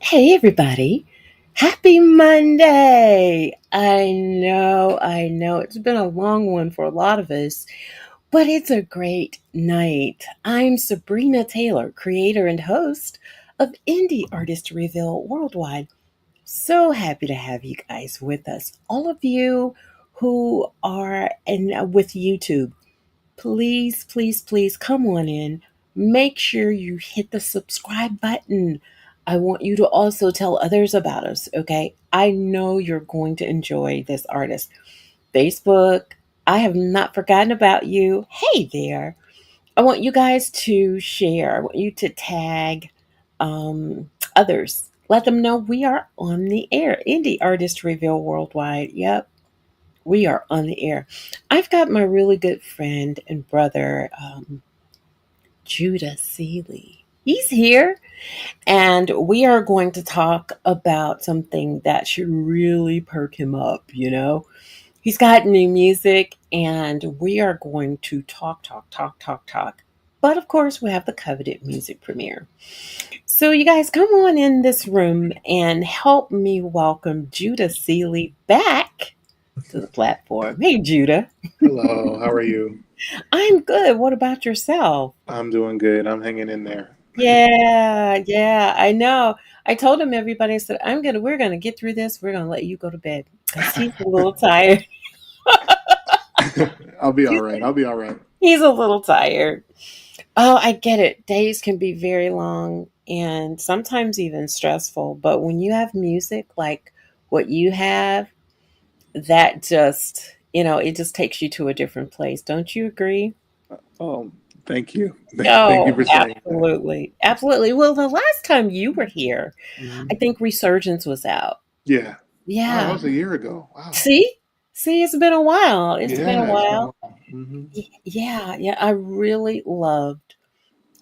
Hey, everybody. Happy Monday. I know. It's been a long one for a lot of us, but it's a great night. I'm Sabrina Taylor, creator and host of Indie Artist Reveal Worldwide. So happy to have you guys with us. All of you who are with YouTube, please, please, please come on in. Make sure you hit the subscribe button. I want you to also tell others about us, okay? I know you're going to enjoy this artist. Facebook, I have not forgotten about you. Hey there. I want you guys to share. I want you to tag others. Let them know we are on the air. Indie Artist Reveal Worldwide. Yep, we are on the air. I've got my really good friend and brother, Judah Seeley. He's here, and we are going to talk about something that should really perk him up. He's got new music, and we are going to talk. But of course, we have the coveted music premiere. So, you guys, come on in this room and help me welcome Judah Seeley back to the platform. Hey, Judah. Hello, how are you? I'm good. What about yourself? I'm doing good. I'm hanging in there. Yeah, I know. I told him everybody, I said, we're gonna get through this. We're gonna let you go to bed because he's a little tired. I'll be all right. I'll be all right. He's a little tired. Oh, I get it. Days can be very long and sometimes even stressful. But when you have music like what you have, that just, it just takes you to a different place. Don't you agree? Oh, thank you. Thank you Oh, for saying that. absolutely. Absolutely. Well, the last time you were here, I Hmm. think Resurgence was out. Yeah. Wow, that Yeah. was a year ago. Wow. See? See, it's been a while. It's been a Yeah, it's been a while. while. Hmm. Yeah. I really loved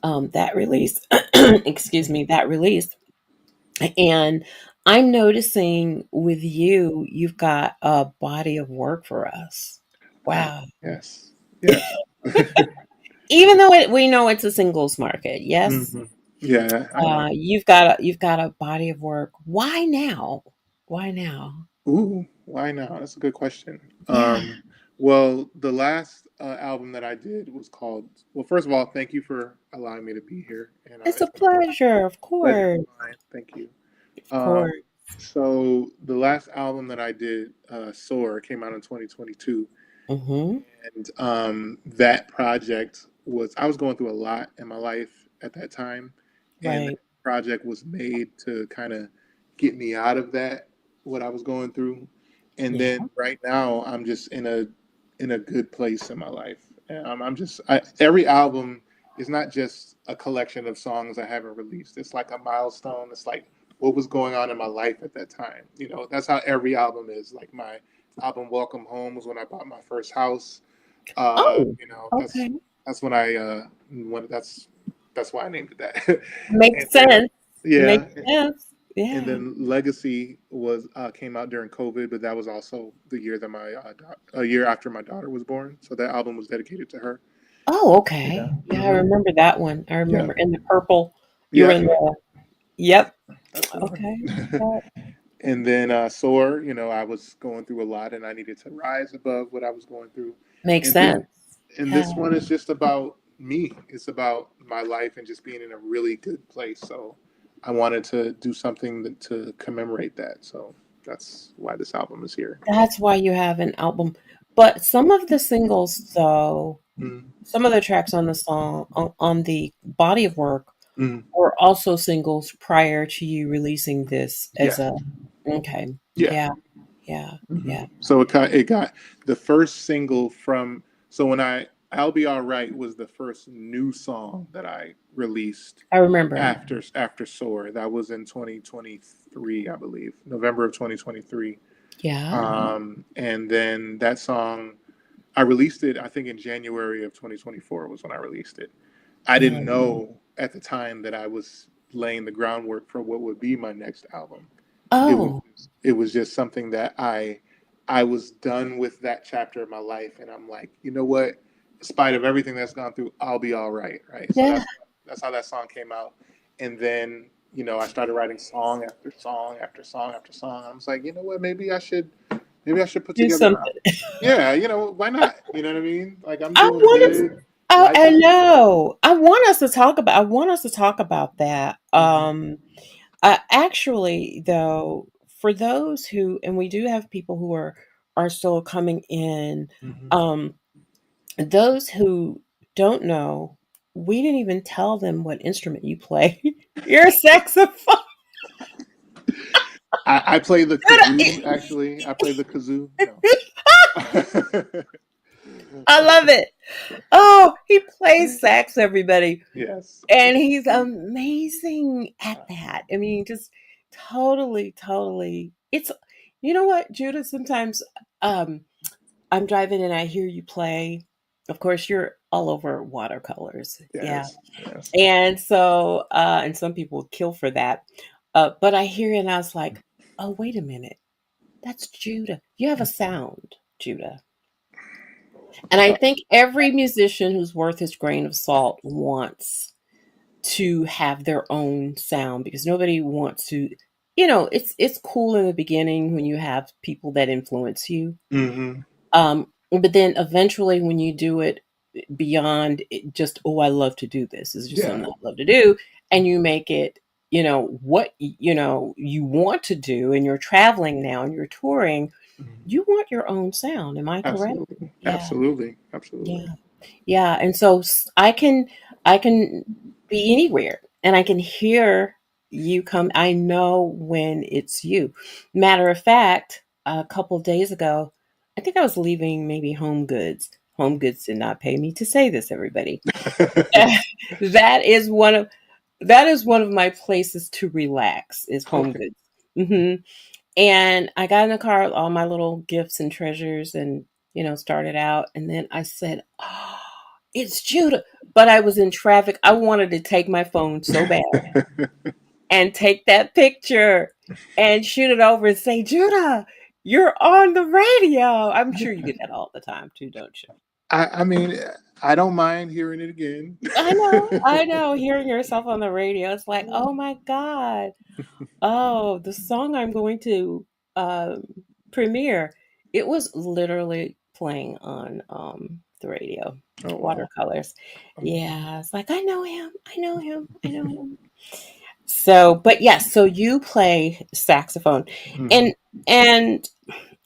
that release. Excuse me, that release. And I'm noticing with you, you've got a body of work for us. Wow. Yes. Yes. Even though we know it's a singles market, yes. Hmm. Yeah, I know. You've got a body of work. Why now? Why now? Ooh, why now? That's a good question. Yeah, Well, the last album that I did was called. Well, first of all, thank you for allowing me to be here, and it's a it's a pleasure, of pleasure course, of mine. Thank you. of Um, course. so the last album that I did, Soar, came out in 2022, Mm-hmm. and that project was I was going through a lot in my life at that time, and that Right. project was made to kind of get me out of that what I was going through, and Yeah. then right now I'm just in a good place in my life. Every album is not just a collection of songs I haven't released. It's like a milestone. It's like what was going on in my life at that time. That's how every album is. Like my album Welcome Home was when I bought my first house. Uh, Oh, you know, that's okay. that's when I when that's why I named it that. And Makes then sense. yeah, Makes sense. and Yeah. then Legacy was came out during COVID, but that was also the year that a year after my daughter was born. So that album was dedicated to her. Oh, Yeah. okay. Yeah, I Hmm. remember that one. I Yeah. remember in the purple. You were Yeah. in the. Yep. That's the one. Okay. Yeah. And then Soar, I was going through a lot, and I needed to rise above what I was going through. Makes And this sense. and Yeah. this one is just about me. It's about my life and just being in a really good place. So I wanted to do something to commemorate that. So that's why this album is here. That's why you have an album. But some of the singles, though, Mm, some of the tracks on the song, on the body of work, mm, were also singles prior to you releasing this as yeah, a. Okay. yeah. Yeah. Yeah. Hmm. Yeah. So it got the first single from. So when I'll Be Alright was the first new song that I released I remember. after Soar. That was in 2023, I believe, November of 2023. Yeah. And then that song I released it, I think, in January of 2024 was when I released it. I didn't Um, know at the time that I was laying the groundwork for what would be my next album. It was oh, it was just something that I was done with that chapter of my life, and I'm like, you know what? In spite of everything that's gone through, I'll be all right, right? So yeah. that's how that song came out, and then I started writing song after song after song after song. I was like, you know what? Maybe I should put Do together an something. album. Yeah, why not? You know what I mean? Like I'm I doing wanted to, good. oh, Life I is good. know. I want us to talk about that. Hmm. Actually, though, for those who, and we do have people who are still coming in, Hmm. um, those who don't know, we didn't even tell them what instrument you play. You're a saxophone. I play the kazoo. Actually, I play the kazoo. No. I love it. Oh, he plays sax, everybody. Yes. And he's amazing at that. I mean, just totally, totally. It's, you know what, Judah, sometimes um, I'm driving and I hear you play. Of course, you're all over watercolors. Yeah. Yes. Yes. And so, and some people kill for that. But I hear it and I was like, oh, wait a minute. That's Judah. You have a sound, Judah. And I Uh, think every musician who's worth his grain of salt wants to have their own sound because nobody wants to, it's cool in the beginning when you have people that influence you. hmm. But then eventually when you do it beyond just, oh, I love to do this. It's just Yeah. something I love to do. And you make it, what you want to do, and you're traveling now and you're touring, Mhm. you want your own sound. Am I correct? Absolutely. Yeah. Absolutely. Yeah. Absolutely. Yeah, and so I can be anywhere and I can hear you come. I know when it's you. Matter of fact, a couple of days ago, I think I was leaving maybe Home Goods. Home Goods did not pay me to say this, everybody. that is one of that is one of my places to relax is Home Okay. Goods. Hmm. And I got in the car with all my little gifts and treasures and, started out. And then I said, oh, it's Judah. But I was in traffic. I wanted to take my phone so bad and take that picture and shoot it over and say, Judah, you're on the radio. I'm sure you get that all the time too, don't you? I mean, I don't mind hearing it again. I know. Hearing yourself on the radio, it's like, oh my God. Oh, the song I'm going to um, premiere, it was literally playing on the radio. Oh wow. Watercolors. Um, Yeah, it's like I know him. I know him. I know him. So, but yes, so you play saxophone, mhm. and and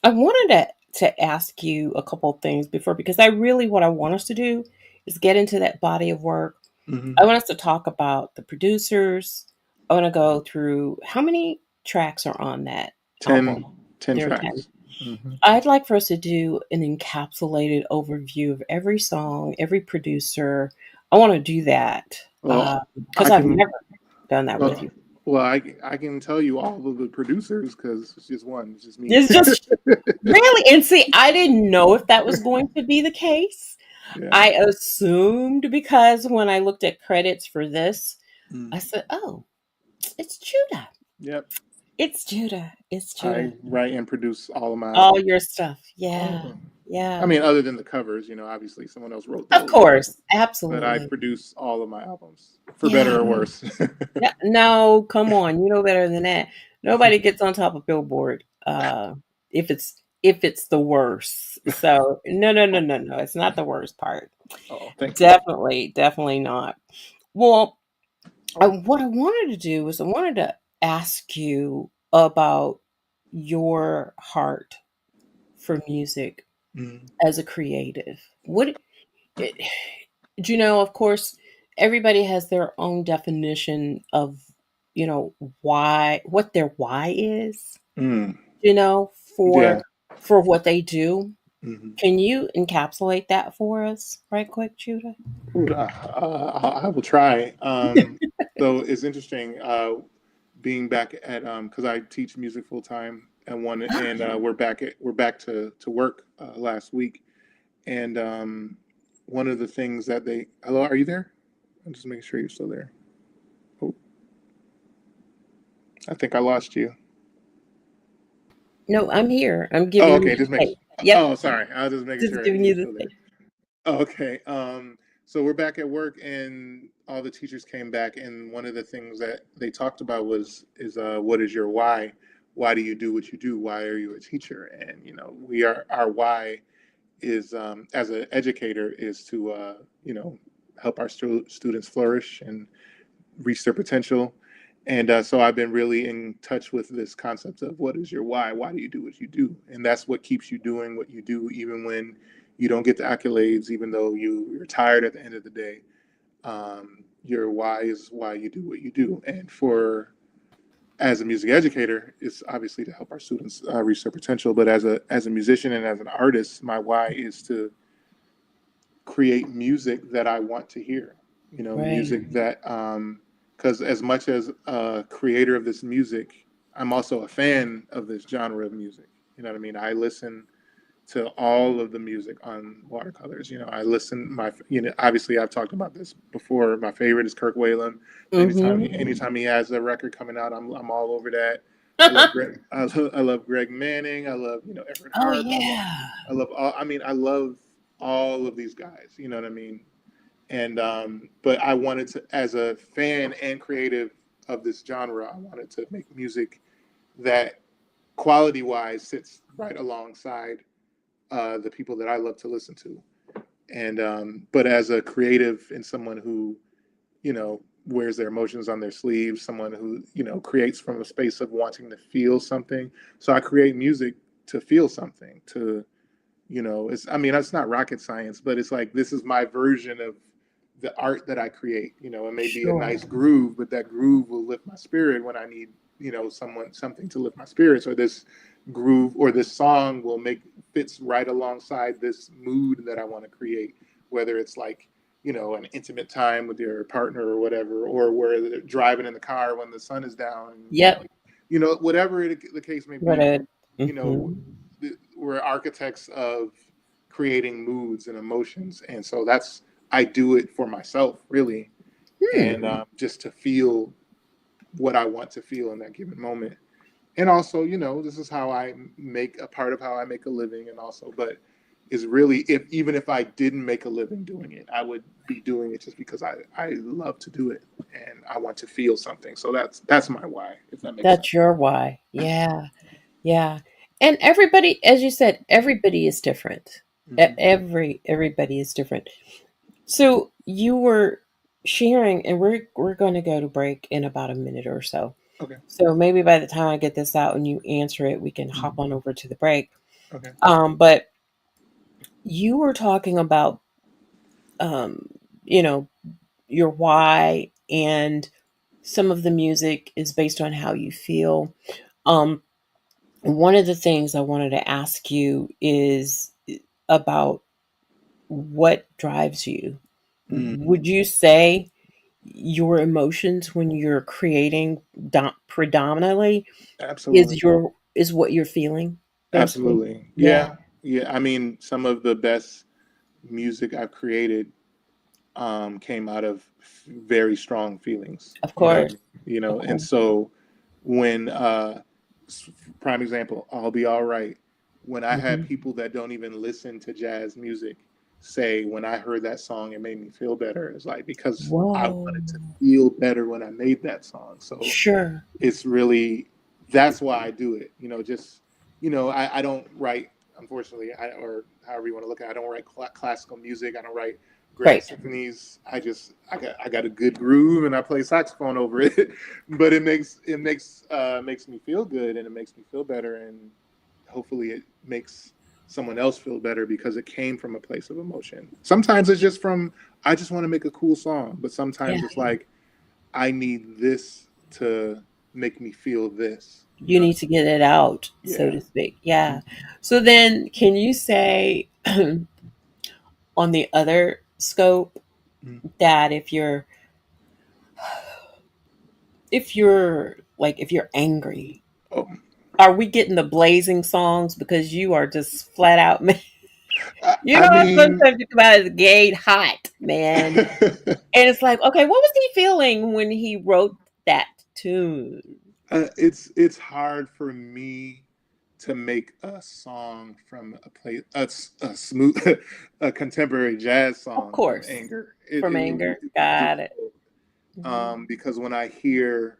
I wanted to ask you a couple of things before because I really what I want us to do is get into that body of work. Mhm. I want us to talk about the producers. I want to go through how many tracks are on that album. 10 There are 10. tracks. Mhm. I'd like for us to do an encapsulated overview of every song, every producer. I want to do that Well, because I I've can. never done that with Well, you. I can tell you all of the producers because it's just one. It's just me. It's just really, and see, I didn't know if that was going to be the case. Yeah. I assumed because when I looked at credits for this, Mm. I said, oh, it's Judah. Yep. It's Judah. It's I Judah. write and produce all of my All albums. your stuff. All of Yeah. them. I Yeah. mean, other than the covers, obviously someone else wrote Of those, course. but I Absolutely. produce all of my albums, for Yeah. better or worse. Yeah. No, come on. You know better than that. Nobody gets on top of Billboard if it's the worst. So no, no, no, Oh, no, no. It's not the worst part. oh, thank you. Definitely, definitely not. Well, what I wanted to do was I wanted to ask you about your heart for music Mm, as a creative. It, do you know, of course, everybody has their own definition of, what their why is, mm, you know, yeah. for what they do. Hmm. Can you encapsulate that for us right quick, Judah? I will try. So it's interesting being back at because I teach music full time and we're back to work last week, And one of the things that they, hello, are you there? I'm just making sure you're still there. Oh, I think I lost you. No, I'm here. I'm Oh, giving you okay. the Just make. space. Yep, Oh, sorry. I was just making just sure giving you you were the still there. space. Oh, okay. So we're back at work, and all the teachers came back, and one of the things that they talked about was is what is your why? Why do you do what you do? Why are you a teacher? And we are our why is as an educator is to help our students flourish and reach their potential. And so I've been really in touch with this concept of what is your why? Why do you do what you do? And that's what keeps you doing what you do, even when you don't get the accolades, even though you're tired at the end of the day. Your why is why you do what you do. And for as a music educator, it's obviously to help our students reach their potential. But as a musician and as an artist, my why is to create music that I want to hear. Right. Music that because as much as a creator of this music, I'm also a fan of this genre of music. You know what I mean? I listen to all of the music on Watercolors. I listen obviously I've talked about this before. My favorite is Kirk Whalum. Anytime Mm-hmm. anytime he has a record coming out, I'm all over that. I love Greg. I love Greg Manning. I love Everett Oh Harp. yeah. I love all. I mean, I love all of these guys. You know what I mean? And but I wanted to, as a fan and creative of this genre, I wanted to make music that quality wise sits right alongside the people that I love to listen to. And but as a creative and someone who wears their emotions on their sleeves, someone who creates from a space of wanting to feel something. So I create music to feel something. It's, I mean, it's not rocket science, but it's like this is my version of the art that I create. It may be a Sure. nice groove, but that groove will lift my spirit when I need something to lift my spirits, or this groove or this song will make fits right alongside this mood that I want to create, whether it's like an intimate time with your partner or whatever, or where they're driving in the car when the sun is down, and Yep. whatever the case may What be. a. you know Mm-hmm. we're architects of creating moods and emotions, and so that's I do it for myself, really, Hmm. and just to feel what I want to feel in that given moment. And also, this is how I make a part of how I make a living, and also, but is really, if even if I didn't make a living doing it, I would be doing it just because I love to do it and I want to feel something. So that's my why, if that makes sense. That's your why. Yeah. Yeah. And everybody, as you said, everybody is different. Hmm. Everybody is different. So you were sharing, and we're going to go to break in about a minute or so. Okay. So maybe by the time I get this out and you answer it, we can hop Hmm. on over to the break. Okay. But you were talking about, um, you know, your why, and some of the music is based on how you feel. Um, One of the things I wanted to ask you is about what drives you. Mm, Would you say your emotions when you're creating predominantly absolutely. is what you're feeling, basically? Absolutely. Yeah, Yeah. Yeah. I mean, some of the best music I've created came out of very strong feelings. of course. Of And course. so when prime example, I'll be all right. When I had Hmm. people that don't even listen to jazz music say, when I heard that song, it made me feel better. It's like because I Whoa. wanted to feel better when I made that song. So Sure. it's really that's why I do it. Just I don't write, unfortunately, or however you want to look at it. I don't write classical music. I don't write grand Right. symphonies. I got a good groove and I play saxophone over it. But it makes me feel good, and it makes me feel better, and hopefully it makes someone else feel better because it came from a place of emotion. Sometimes it's just from I just want to make a cool song, but Yeah. sometimes it's like I need this to make me feel this. You You know what need to get it out, I mean? so Yeah. to speak. Yeah. So then, can you say on the other scope Mhm. that if you're like if you're angry, Oh, are we getting the blazing songs because you are just flat out mad? You I know, mean, sometimes you come out of the gate hot, man. And it's like, okay, what was he feeling when he wrote that tune? it's hard for me to make a song from a place a smooth a contemporary jazz Of song from course, anger. from anger. It would be Got it. difficult Mhm. because when I hear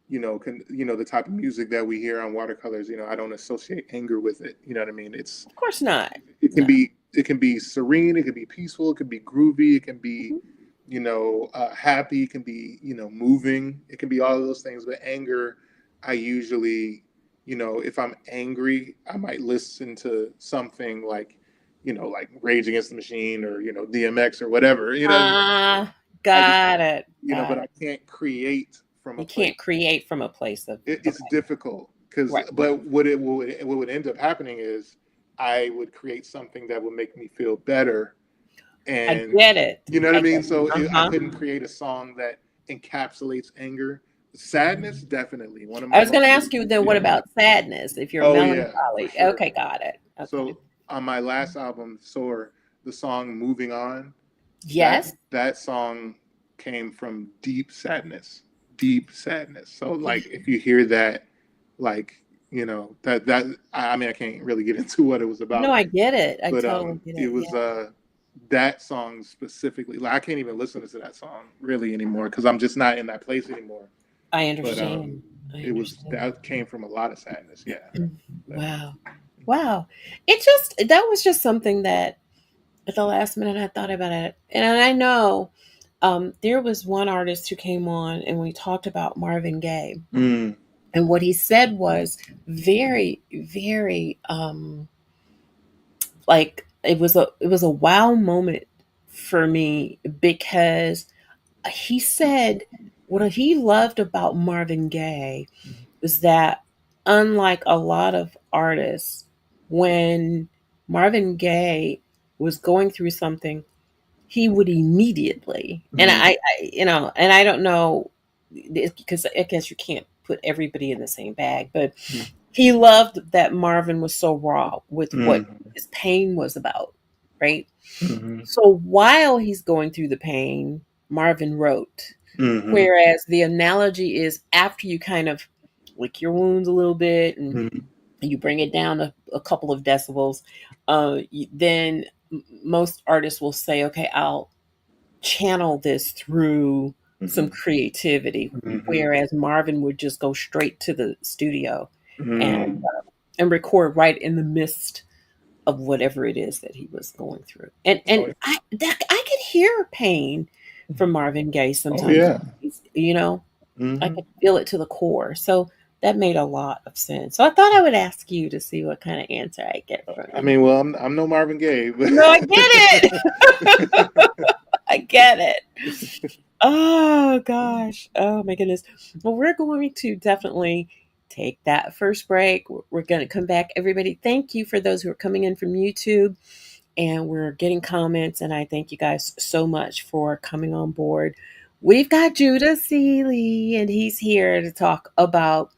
the type of music that we hear on watercolors, I don't associate anger with it. You know what I mean? Of course not. It can No. be serene, it can be peaceful, it can be groovy, it can be Mhm. happy, it can be moving, it can be all of those things. But anger, I usually, if I'm angry, I might listen to something like like Rage Against the Machine or DMX or whatever. You know what I mean? Ah, I just got it. but Got I it. can't create from a You place. can't create from a place of It's okay. difficult because, Right, right. but what would end up happening is I would create something that would make me feel better, I and get it. you know what I I get mean. it. So I Uh-huh. couldn't create a song that encapsulates anger, sadness. Definitely one of I my was going to most ask you then what yeah. about sadness if you're Oh yeah, for melancholy? sure. Okay, got it. Okay. So on my last album, Soar, the song "Moving On," Yes. that song came from deep sadness. So like if you hear that, like that I mean I can't really get into what it was No, about, I get it. I but totally get it it. was Yeah. that song specifically. Like I can't even listen to that song really anymore because I'm just not in that place anymore. I But understand. I it was understand. that came from a lot of sadness. Yeah. But, Wow. Wow. It just that was just something that at the last minute I thought about it. And I know there was one artist who came on and we talked about Marvin Gaye. mm, And what he said was very, very like it was a wow moment for me because he said what he loved about Marvin Gaye was that unlike a lot of artists, when Marvin Gaye was going through something, he would immediately, and mm, and I don't know because I guess you can't put everybody in the same bag, but he loved that Marvin was so raw with what mm, his pain was about, right? mm, So while he's going through the pain, Marvin wrote. mm, Whereas the analogy is after you kind of lick your wounds a little bit and mm, you bring it down a couple of decibels, then most artists will say, okay, I'll channel this through some mm, creativity. mm, Whereas Marvin would just go straight to the studio and mm. and record right in the midst of whatever it is that he was going through. And Oh, yeah. I could hear pain from Marvin Gaye Oh sometimes. yeah. I Hmm. could feel it to the core. So that made a lot of sense. So I thought I would ask you to see what kind of answer I get from I you. mean, well, I'm no Marvin Gaye, but No, I get it. I get it. Oh gosh. Oh my goodness. Well, we're going to definitely take that first break. We're going to come back. Everybody, thank you for those who are coming in from YouTube. And we're getting comments. And I thank you guys so much for coming on board. We've got Judah Seeley, and he's here to talk about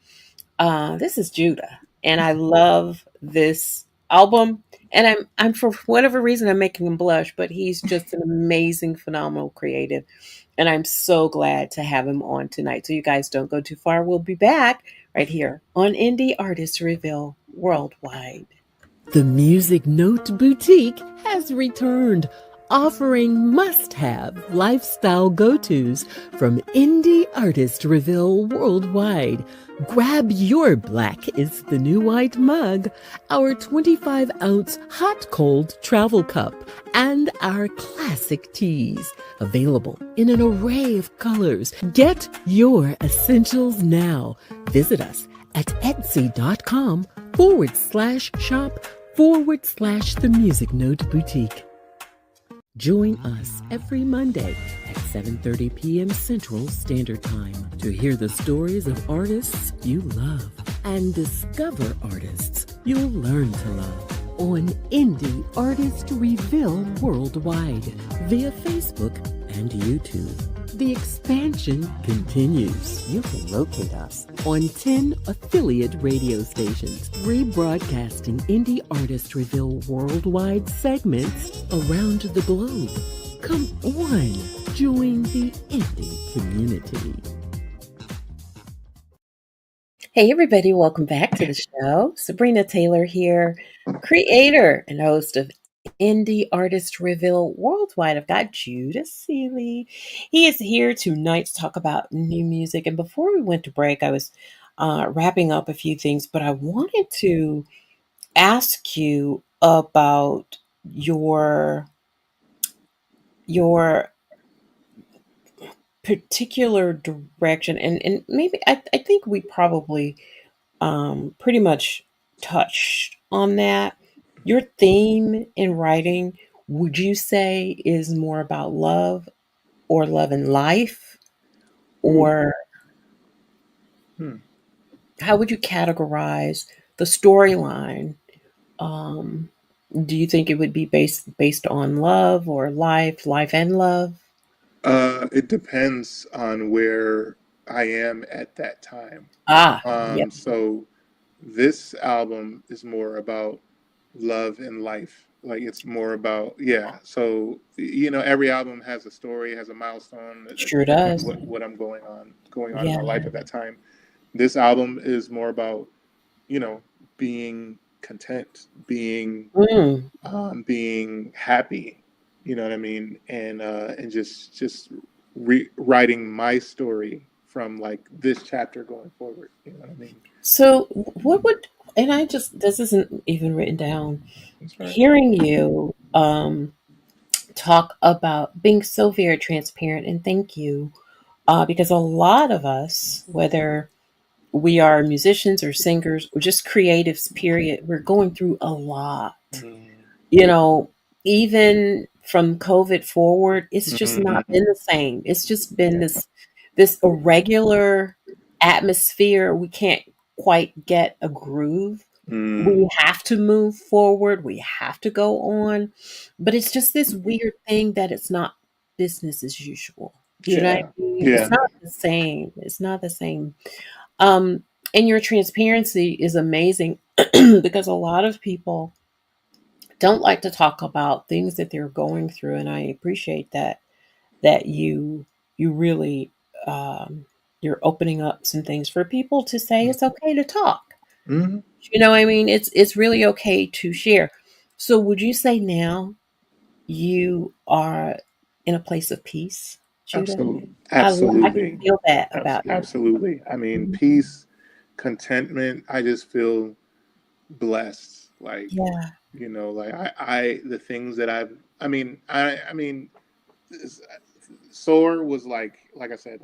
this is Judah. And I love this album. And I'm for whatever reason I'm making him blush, but he's just an amazing, phenomenal creative. And I'm so glad to have him on tonight. So you guys don't go too far. We'll be back right here on Indie Artist Reveal Worldwide. The Music Note Boutique has returned, offering must have lifestyle go tos from indie artist Reveal worldwide. Grab your Black is the New White mug, our 25-ounce hot cold travel cup, and our classic teas. Available in an array of colors. Get your essentials now. Visit us at etsy.com/shop/the Music Note Boutique. Join us every Monday at 7:30 p.m. Central Standard Time to hear the stories of artists you love and discover artists you'll learn to love on Indie Artist Reveal Worldwide via Facebook and YouTube. The expansion continues. You can locate us on 10 affiliate radio stations, rebroadcasting indie artist reveal worldwide segments around the globe. Come on, join the indie community. Hey, everybody, welcome back to the show. Sabrina Taylor here, creator and host of Indie Artist Reveal Worldwide. I've got Judah Seeley. He is here tonight to talk about new music. And before we went to break, I was wrapping up a few things, but I wanted to ask you about your particular direction, and maybe I think we probably pretty much touched on that. Your theme in writing, would you say, is more about love or love and life? Ooh. Or Hmm. how would you categorize the storyline? Um, do you think it would be based on love or life and love? It depends on where I am at that time. Ah, yeah, So this album is more about love and life. Like it's more about, yeah. So every album has a story, has a milestone, sure depending on does. what I'm going on in Yeah. my life at that time. This album is more about you know being content, being happy. You know what I mean, and just rewriting my story from like this chapter going forward. You know what I mean? So, what would, and I just, this isn't even written down. That's right. Hearing you talk about being so very transparent, and thank you, because a lot of us, whether we are musicians or singers or just creatives, period, we're going through a lot. Mm. You know, even from COVID forward, it's just not Mm. been the same. It's just been this irregular atmosphere. We can't quite get a groove. Mm. We have to move forward. We have to go on. But it's just this weird thing that it's not business as usual. Do you know what I Yeah. mean? It's Yeah. not the same. It's not the same. Um, and your transparency is amazing because a lot of people don't like to talk about things that they're going through, and I appreciate that you really you're opening up some things for people to say it's okay to talk. Hmm. You know what I mean? It's really okay to share. So would you say now you are in a place of peace, Judah? Absolutely. I can Absolutely. feel that about you. Absolutely. I mean, Mhm. peace, contentment. I just feel blessed. Like, Yeah, like the things that I mean, Soar was like I said,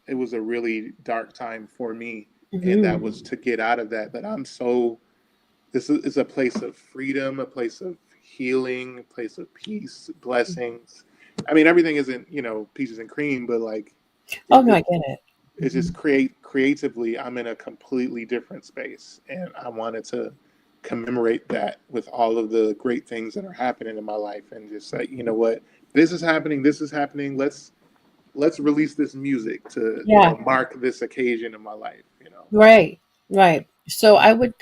it was a really dark time for me, and that hmm, was to get out of that. But this is a place of freedom, a place of healing, a place of peace, blessings. I mean, everything isn't peaches and cream, but like oh it, no, it, I get it. it's Hmm. just creatively. I'm in a completely different space, and I wanted to commemorate that with all of the great things that are happening in my life, and just say, you know what, this is happening. This is happening. Let's release this music to Yeah, mark this occasion in my life. right, right. So I would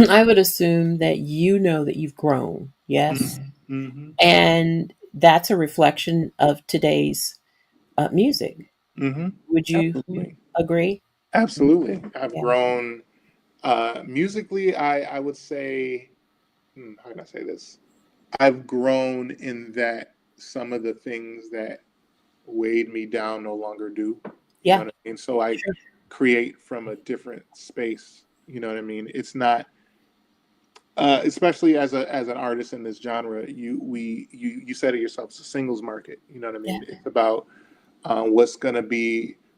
I would assume that you know that you've grown, yes, Mm-hmm. and that's a reflection of today's music. Mm-hmm. Would you Absolutely. agree? Absolutely. I've Yeah, grown musically. I would say, how can I say this? I've grown in that some of the things that weighed me down no longer do. You know yeah, what I mean? So I sure. create from a different space. You know what I mean? It's not, especially as an artist in this genre. You said it yourself. It's a singles market. You know what I Yeah, mean? It's about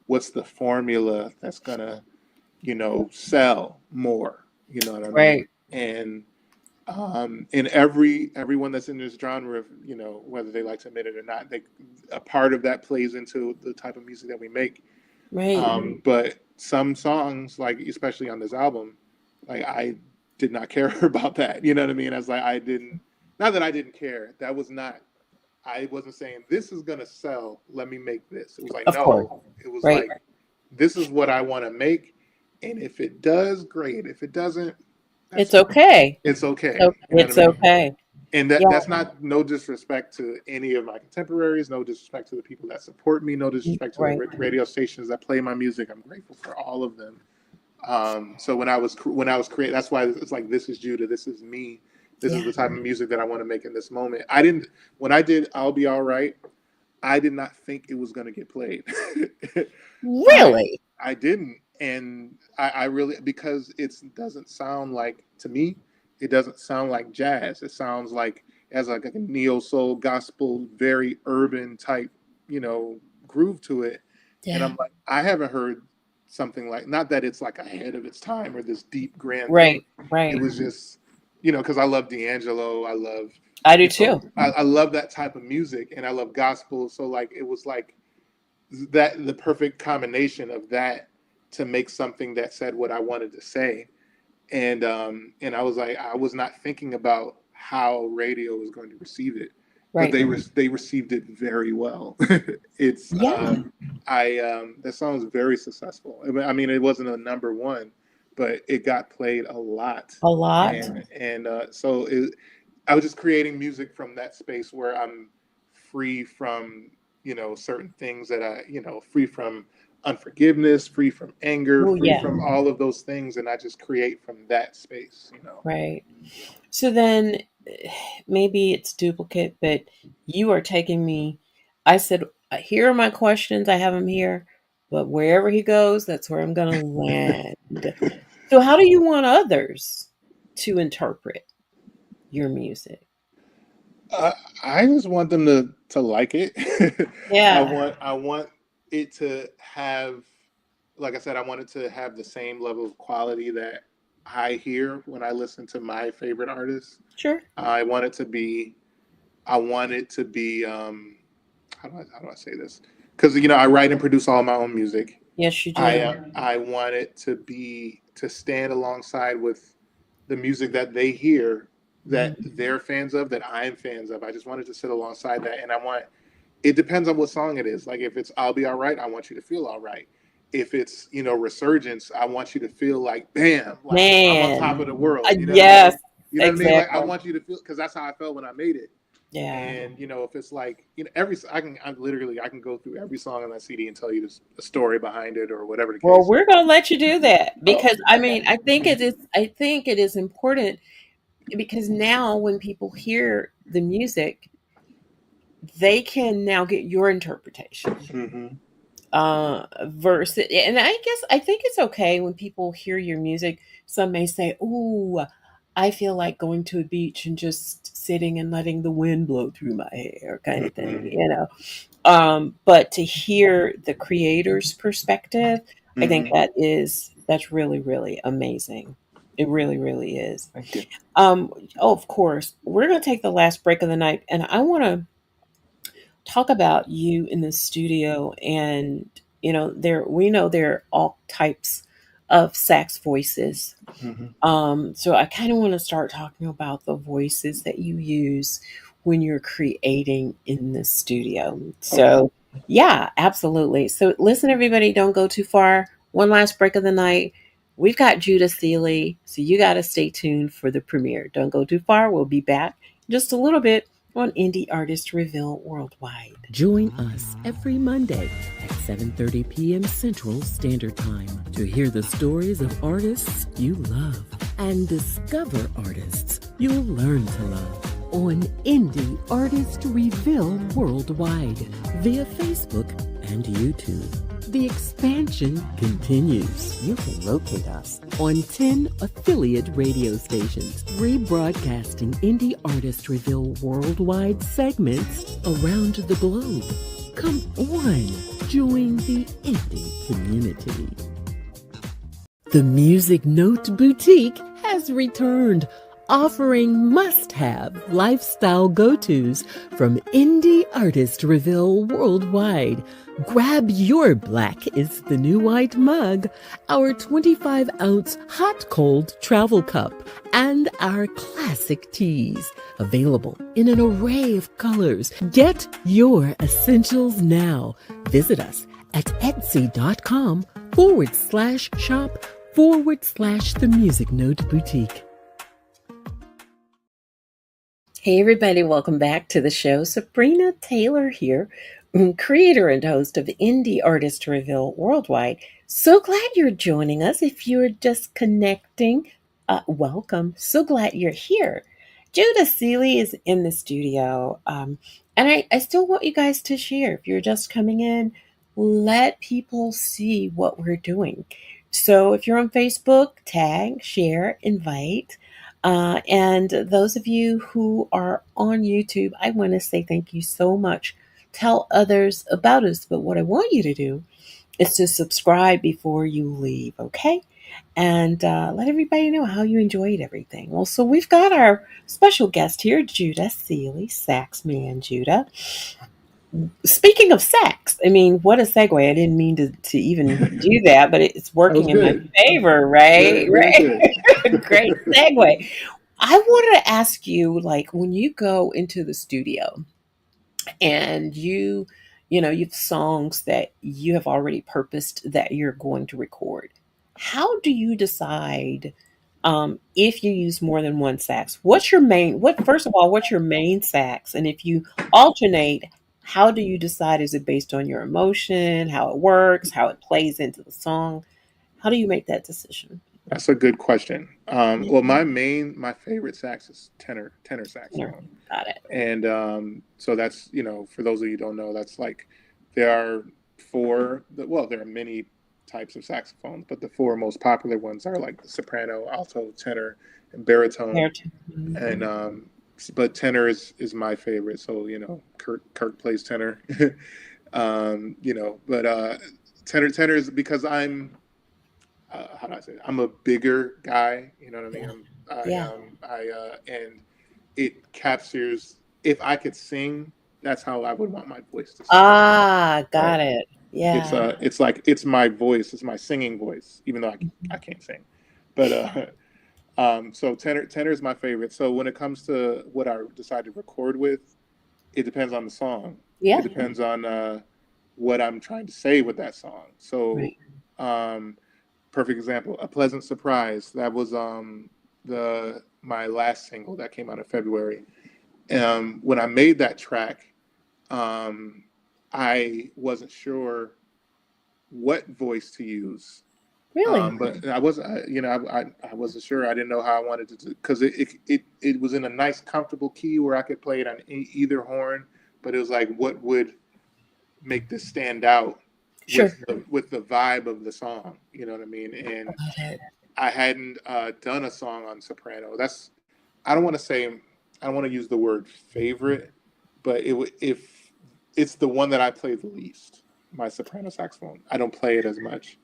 what's the formula that's gonna sell more. You know what I mean? right, And everyone that's in this genre, whether they like to admit it or not, a part of that plays into the type of music that we make. right. But some songs, like especially on this album, like I did not care about that. You know what I mean? I was like, I didn't, not that I didn't care. That was not. I wasn't saying this is gonna sell. Let me make this. It was like Of course. no. It was Right. like this is what I want to make, and if it does, great. If it doesn't, that's It's fine. okay. It's okay. So You know what it's I mean? okay. And Yeah. that's not no disrespect to any of my contemporaries, no disrespect to the people that support me, no disrespect to the Right. radio stations that play my music. I'm grateful for all of them. So when I was creating, that's why it's like this is Judah, this is me, this is Yeah. the type of music that I want to make in this moment. I didn't when I did I'll Be All Right. I did not think it was going to get played. I Really? I didn't, and I really because it doesn't sound like to me. It doesn't sound like jazz. It sounds like as like a neo soul gospel, very urban type, groove to it. And Yeah. I'm like, I haven't heard something like not that it's like ahead of its time or this deep grand thing. Right. It Right. was just because I love D'Angelo. I love I do too. I love that type of music and I love gospel. So like it was like that the perfect combination of that to make something that said what I wanted to say. And I was like, I was not thinking about how radio was going to receive it, but Right. they received it very well. It's Yeah. I That song was very successful. I mean, it wasn't a number one, but it got played a lot, A lot. and I was just creating music from that space where I'm free from, certain things that free from unforgiveness, free from anger, Oh free yeah. from all of those things. And I just create from that space. Right. So then maybe it's duplicate, but you are taking me. I said, here are my questions. I have them here, but wherever he goes, that's where I'm going to land. So, how do you want others to interpret your music? Uh, I just want them to like it. Yeah, I want it to have, like I said, I want it to have the same level of quality that I hear when I listen to my favorite artists. sure. I want it to be. I want it to be. How do I say this? Because I write and produce all my own music. Yes, you I do. I want it to stand alongside with the music that they hear that Mhm. they're fans of, that I'm fans of. I just wanted to sit alongside that, and I want. It depends on what song it is. Like if it's "I'll Be All Right," I want you to feel all right. If it's "Resurgence," I want you to feel like bam, like I'm on top of Man, the world. You know what I yes, mean? You know what I mean? Like I exactly. want you to feel because that's how I felt when I made it. Yeah. And if it's like I can go through every song on that CD and tell you a story behind it or whatever the Well, case. we're going to let you do that Oh, because I mean, I think it is. I think it is important because now when people hear the music, they can now get your interpretation. mm-hmm. Versus, and I think it's okay when people hear your music. Some may say, "Ooh, I feel like going to a beach and just sitting and letting the wind blow through my hair," kind of thing, Mm-hmm. you know. But to hear the creator's perspective, I think Mm-hmm. that's really really amazing. It really really is. Thank you. Oh, of course, we're going to take the last break of the night, and I want to talk about you in the studio. And we know there are all types of sax voices. Mm-hmm. So I kind of want to start talking about the voices that you use when you're creating in the studio. Okay. So yeah, absolutely. So listen, everybody, don't go too far. One last break of the night. We've got Judah Seeley, so you got to stay tuned for the premiere. Don't go too far. We'll be back in just a little bit on Indie Artist Reveal Worldwide. Join us every Monday at 7:30 p.m. Central Standard Time to hear the stories of artists you love and discover artists you'll learn to love on Indie Artist Reveal Worldwide via Facebook and YouTube. The expansion continues. You can locate us on 10 affiliate radio stations, rebroadcasting Indie Artist Reveal Worldwide segments around the globe. Come on, join the indie community. The Music Note Boutique has returned. offering must have lifestyle go tos from indie artists reveal worldwide. Grab your black is the new white mug, our 25-ounce hot cold travel cup, and our classic teas. Available in an array of colors. Get your essentials now. Visit us at etsy.com/shop/the Music Note Boutique. Hey, everybody, welcome back to the show. Sabrina Taylor here, creator and host of Indie Artist Reveal Worldwide. So glad you're joining us. If you're just connecting, welcome. So glad you're here. Judah Seeley is in the studio. And I still want you guys to share. If you're just coming in, let people see what we're doing. So if you're on Facebook, tag, share, invite. And those of you who are on YouTube, I want to say thank you so much. Tell others about us. But what I want you to do is to subscribe before you leave, okay? And let everybody know how you enjoyed everything. Well, so we've got our special guest here, Judah Seeley, sax man Judah. Speaking of sax, I mean, what a segue. I didn't mean to even do that, but it's That was working in my good. favor, right? Very Right. good. Great segue. I wanted to ask you, like, when you go into the studio and you've songs that you have already purposed that you're going to record, how do you decide if you use more than one sax? First of all, what's your main sax? And if you alternate, how do you decide? Is it based on your emotion, how it works, how it plays into the song? How do you make that decision? That's a good question. Yeah, Well, my favorite sax is tenor saxophone. got it. And so that's, for those of you who don't know, that's like there are well, there are many types of saxophones, but the four most popular ones are like the soprano, alto, tenor, and baritone. And Mhm. but tenor is my favorite. So Kirk plays tenor. But tenor is because how do I say it? I'm a bigger guy. You know what I mean? Yeah. I Yeah. and it captures. If I could sing, that's how I would want my voice to sound. Ah, Right? got it. Yeah. It's like it's my voice. It's my singing voice, even though I can't sing. But so tenor is my favorite. So when it comes to what I decide to record with, it depends on the song. It Yeah. depends on what I'm trying to say with that song. So Right. um, perfect example, A Pleasant Surprise. That was the my last single that came out in February. When I made that track, um, I wasn't sure what voice to use. Really? But I wasn't, I wasn't sure. I didn't know how I wanted to do because it was in a nice, comfortable key where I could play it on either horn. But it was like, what would make this stand out Sure. with the vibe of the song? You know what I mean? And Got it. I hadn't done a song on soprano. I don't want to say I don't want to use the word favorite, but if it's the one that I play the least, my soprano saxophone. I don't play it as much,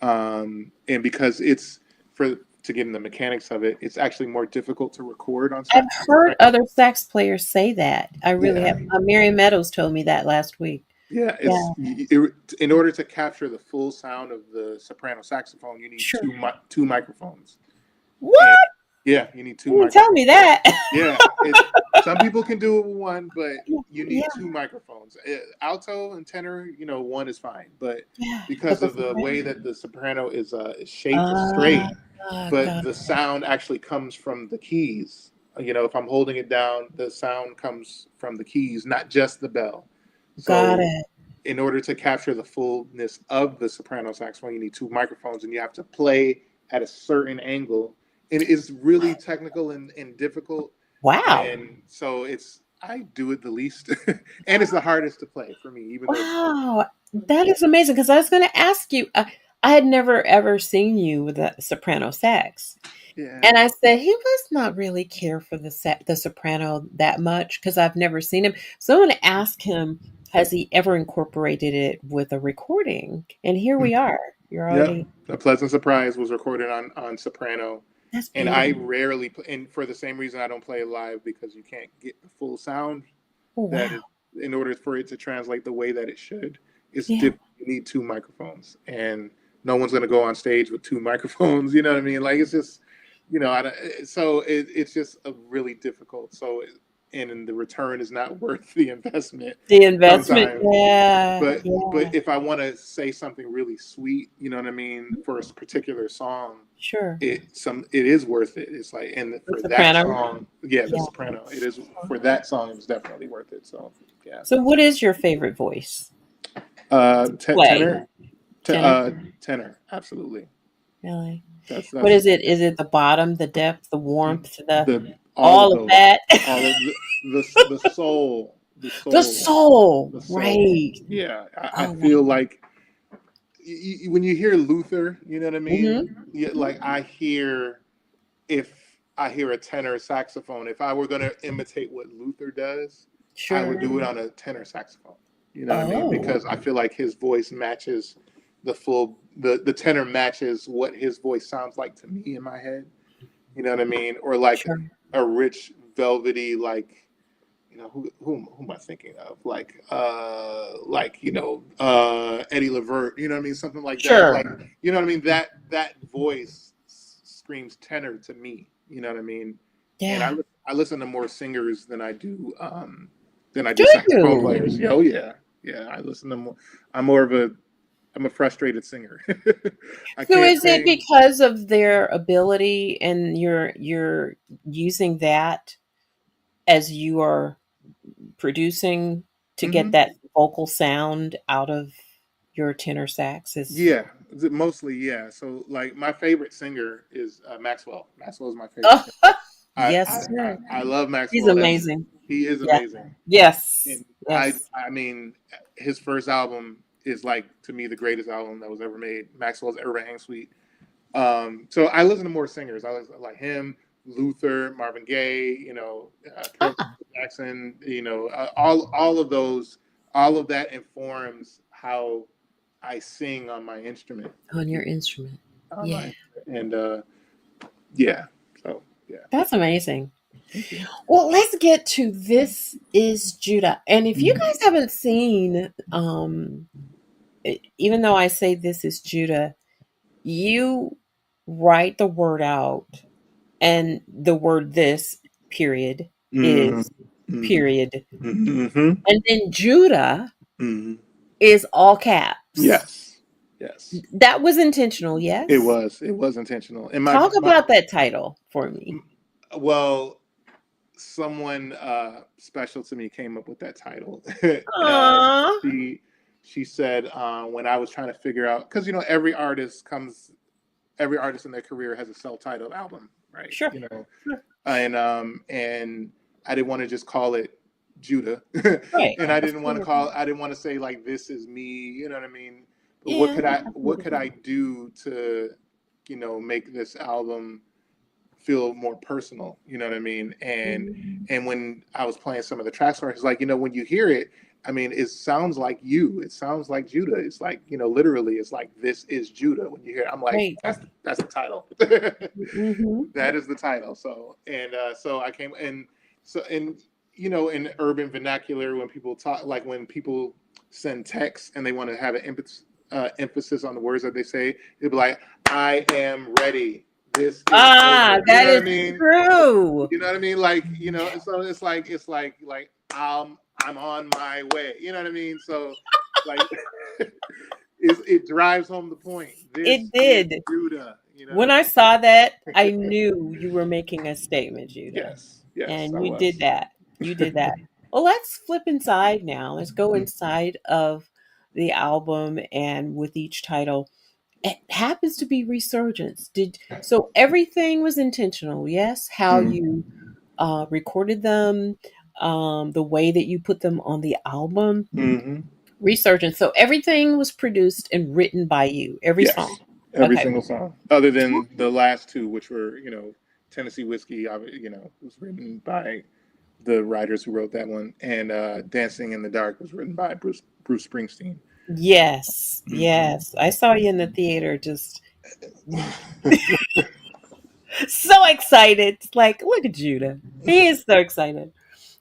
and because it's for to get in the mechanics of it, it's actually more difficult to record on I've heard soprano. other sax players say that. I really Yeah, have. Mary Meadows told me that last week. yeah. Yeah. In order to capture the full sound of the soprano saxophone, you need Sure. two microphones, and What? yeah, you need two You didn't tell microphones. me that. Yeah, some people can do it with one, but you Yeah. need two microphones. Alto and tenor, one is fine, but Yeah. But because the of the way soprano. that the soprano is shaped, it's Ah, straight, but got the it. sound actually comes from the keys. If I'm holding it down, the sound comes from the keys, not just the bell. Got So, it. in order to capture the fullness of the soprano saxophone, you need two microphones, and you have to play at a certain angle. And it's really technical and difficult, Wow. and so I do it the least, and it's the hardest to play for me, even though it's Wow. That is amazing because I was going to ask you. I had never ever seen you with a soprano sax. yeah. And I said, he must not really care for the soprano that much because I've never seen him. So I'm going to ask him, has he ever incorporated it with a recording? And here we are. You're Yep. already A Pleasant Surprise was recorded on soprano, That's And I beautiful. rarely play, and for the same reason I don't play it live, because you can't get the full sound Oh, that wow. it, in order for it to translate the way that it should, it's Yeah. different. You need two microphones, and no one's going to go on stage with two microphones. You know what I mean? Like, it's just, so it's just a really difficult. And the return is not worth the investment The investment. sometimes. Yeah. But Yeah. if I want to say something really sweet, you know what I mean, for a particular song, Sure. it is worth it. It's like, and The for that soprano. song, yeah, the Yeah. soprano, it is, for that song, it was definitely worth it. So yeah. So, what is your favorite voice play? Tenor, Tenor. tenor, absolutely. Really? What That's is it? Is it the bottom, the depth, the warmth, the the all of all of those, that? all of the soul, the The soul, soul. the soul. Right. Yeah, I Oh, feel wow. like when you hear Luther, you know what I mean. Mm-hmm. Yeah, like I hear, if I hear a tenor saxophone, if I were going to imitate what Luther does, I would Sure. do it on a tenor saxophone. You know what I mean? Oh, Because I feel like his voice matches the tenor matches what his voice sounds like to me in my head. You know what I mean? Or like sure. a rich, velvety, like, who am I thinking of? Like, Eddie Levert, you know what I mean? Something like that. Like, Sure. you know what I mean? That voice screams tenor to me. You know what I mean? And Yeah. I listen to more singers than I Do do saxophone you? players. Yeah, oh yeah, yeah. I listen to more. I'm more of a I'm a frustrated singer. I So can't is it sing. because of their ability and you're using that as you are producing to get Hmm. that vocal sound out of your tenor sax is Yeah, mostly yeah. So like my favorite singer is Maxwell. Maxwell is my favorite oh, singer. I yes, I, I, sir. I love He's Maxwell. That's amazing. He is Yeah. amazing. Yes. And I Yes. I mean his first album is, like, to me, the greatest album that was ever made. Maxwell's Urban Hang Suite. So I listen to more singers. I listen like him, Luther, Marvin Gaye, Carol Ah, Jackson. All of those, all of that informs how I sing on my instrument. on You your instrument. on Yeah. my and yeah. So yeah. That's amazing. Thank you. Well, let's get to This Is Judah. And if you guys haven't seen, even though I say This Is Judah, you write the word out, and the word this, period, Hmm. is Hmm. period. Hmm. And then Judah Hmm. is all caps. Yes. Yes. That was intentional, yes? It was intentional. And Talk about that title for me. well, someone special to me came up with that title. uh, Aww. she she said, when I was trying to figure out, because every artist in their career has a self-titled album, right? Sure. Sure. And I didn't want to just call it Judah, Right. and Absolutely. I didn't want to say, like, this is me, you know what I mean? But Yeah. what Absolutely. could I do to, make this album feel more personal, you know what I mean? Mhm. And when I was playing some of the tracks, it's like, when you hear it, I mean, it sounds like you. It sounds like Judah. It's like, literally, it's like, this is Judah. When you hear it, I'm like, Right. that's the title. Hmm. That is the title. So I came, and in urban vernacular, when people talk, like when people send texts and they want to have an emphasis on the words that they say, they'll be like, I am ready. This is Ah, over. You that know what I is mean? true. You know what I mean? Like, so it's like I'm on my way. You know what I mean? So, like, it drives home the point. This It is did. Judah. You know what When I I mean? saw that, I knew you were making a statement, Judah. Yes, yes, And I you did was. that. You did that. Well, let's flip inside now. Let's go inside of the album, and with each title, it happens to be Resurgence. Did so everything was intentional, yes? How Mm. you recorded them, the way that you put them on the album, Hmm. Resurgence. So everything was produced and written by you, every song. Yes, every Okay. single song, other than the last two, which were, Tennessee Whiskey. Was written by the writers who wrote that one, and Dancing in the Dark was written by Bruce Springsteen. Yes, Hmm. yes. I saw you in the theater just So excited. It's like, look at Judah. He is so excited.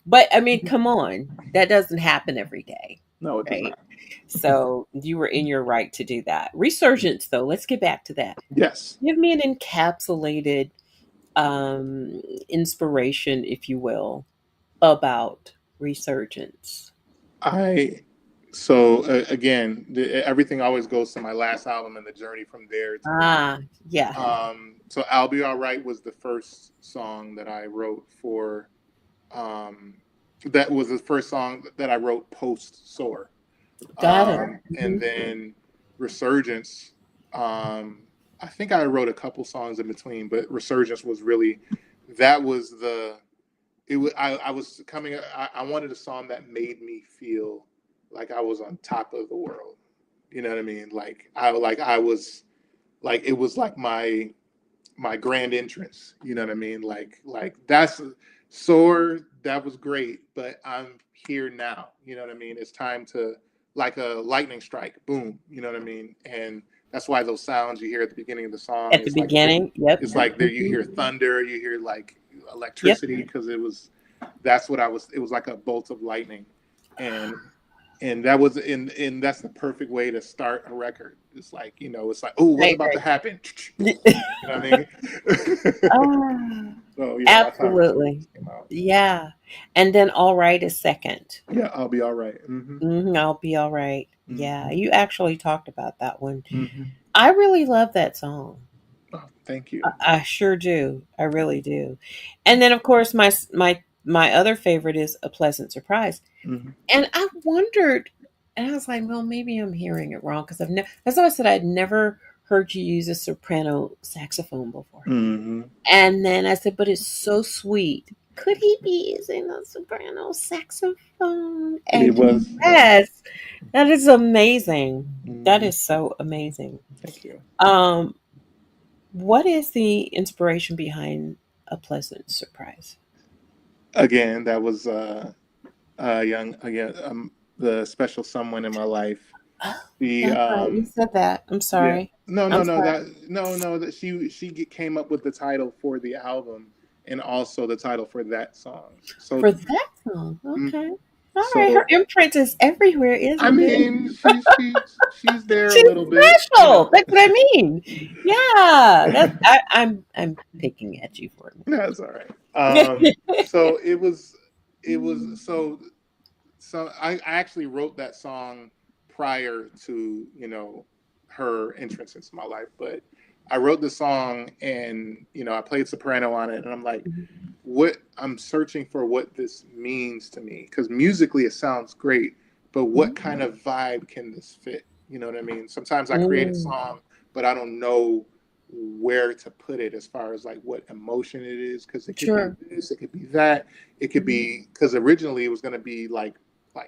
But I mean, come on. That doesn't happen every day, No, it does right? not. So you were in your right to do that. Resurgence, though, let's get back to that. Yes, Give me an encapsulated inspiration, if you will, about Resurgence. I. So again, everything always goes to my last album and the journey from there to here. Ah, yeah. So "I'll Be Alright" was the first song that I wrote for. Um, that was the first song that I wrote post Soar. Got it. And Mhm. then Resurgence. I think I wrote a couple songs in between, but Resurgence was really that was the it was I was coming I wanted a song that made me feel like I was on top of the world. You know what I mean? Like I was like it was like my grand entrance. You know what I mean? Like that's Soar, that was great, but I'm here now. You know what I mean? It's time to like a lightning strike, boom. You know what I mean? And that's why those sounds you hear at the beginning of the song, At the beginning, yep. it's like there you Mhm. hear thunder, you hear like Yep. electricity because that's what I was. It was like a bolt of lightning, and that was and that's the perfect way to start a record. It's like it's like, oh, what's Right, about to happen? right. You know what I mean? Ah, So yeah, that's how absolutely. Resurgence came out. Yeah. And then All Right is second. Yeah, I'll be all right. Mm-hmm. I'll be all right. Yeah, Mm-hmm. you actually talked about that one. Mm-hmm. I really love that song. Oh, thank you. I sure do. I really do. And then, of course, my other favorite is A Pleasant Surprise. Mm-hmm. And I wondered, and I was like, well, maybe I'm hearing it wrong because I've never. That's why I said I'd never heard you use a soprano saxophone before. Mm-hmm. And then I said, but it's so sweet. Could he be using a soprano saxophone? It And was. yes, that is amazing. That Mm-hmm. is so amazing. Thank you. Um, what is the inspiration behind A Pleasant Surprise? Again, that was young again. The special someone in my life. Oh, The that's right. You said that. I'm Yeah. sorry. No, no, I'm no. sorry. That came up with the title for the album and also the title for that song. So For that song. mm, Okay. All right. Her so imprint is everywhere, I isn't it? mean, she's there a She's little bit. special. That's what I mean. Yeah. I'm picking at you for That's all right. it. So it was so I actually wrote that song prior to her entrance into my life, but I wrote the song and I played soprano on it, and I'm like, what I'm searching for what this means to me, because musically it sounds great, but what kind of vibe can this fit? You know what I mean? Sometimes I create a Mm, song, but I don't know where to put it as far as like what emotion it is, because it could be sure. this, it could be that, it could Mhm. be because originally it was going to be like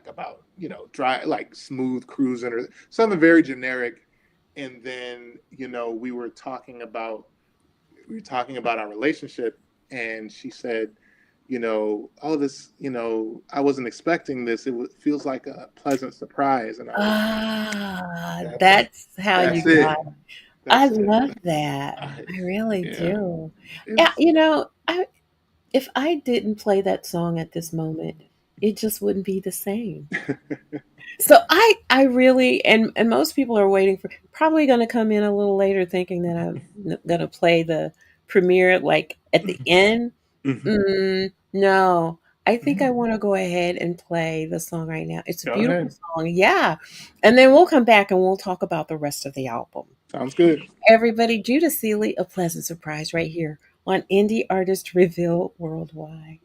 about dry, like smooth cruising or something very generic, and then we were talking about our relationship, and she said, oh, this, I wasn't expecting this. Feels like a pleasant surprise, and I was Ah, that's that's how you that's got it. it. I That's it. love that. I, I really yeah, do. Yeah, it's if I didn't play that song at this moment, it just wouldn't be the same. So I really and most people are waiting for probably going to come in a little later thinking that I'm going to play the premiere like at the end. Mhm. No. I think I want to go ahead and play the song right now. It's a Go beautiful ahead. song. Yeah. And then we'll come back and we'll talk about the rest of the album. Sounds good. Everybody, Judah Seeley, A Pleasant Surprise right here on Indie Artist Reveal Worldwide.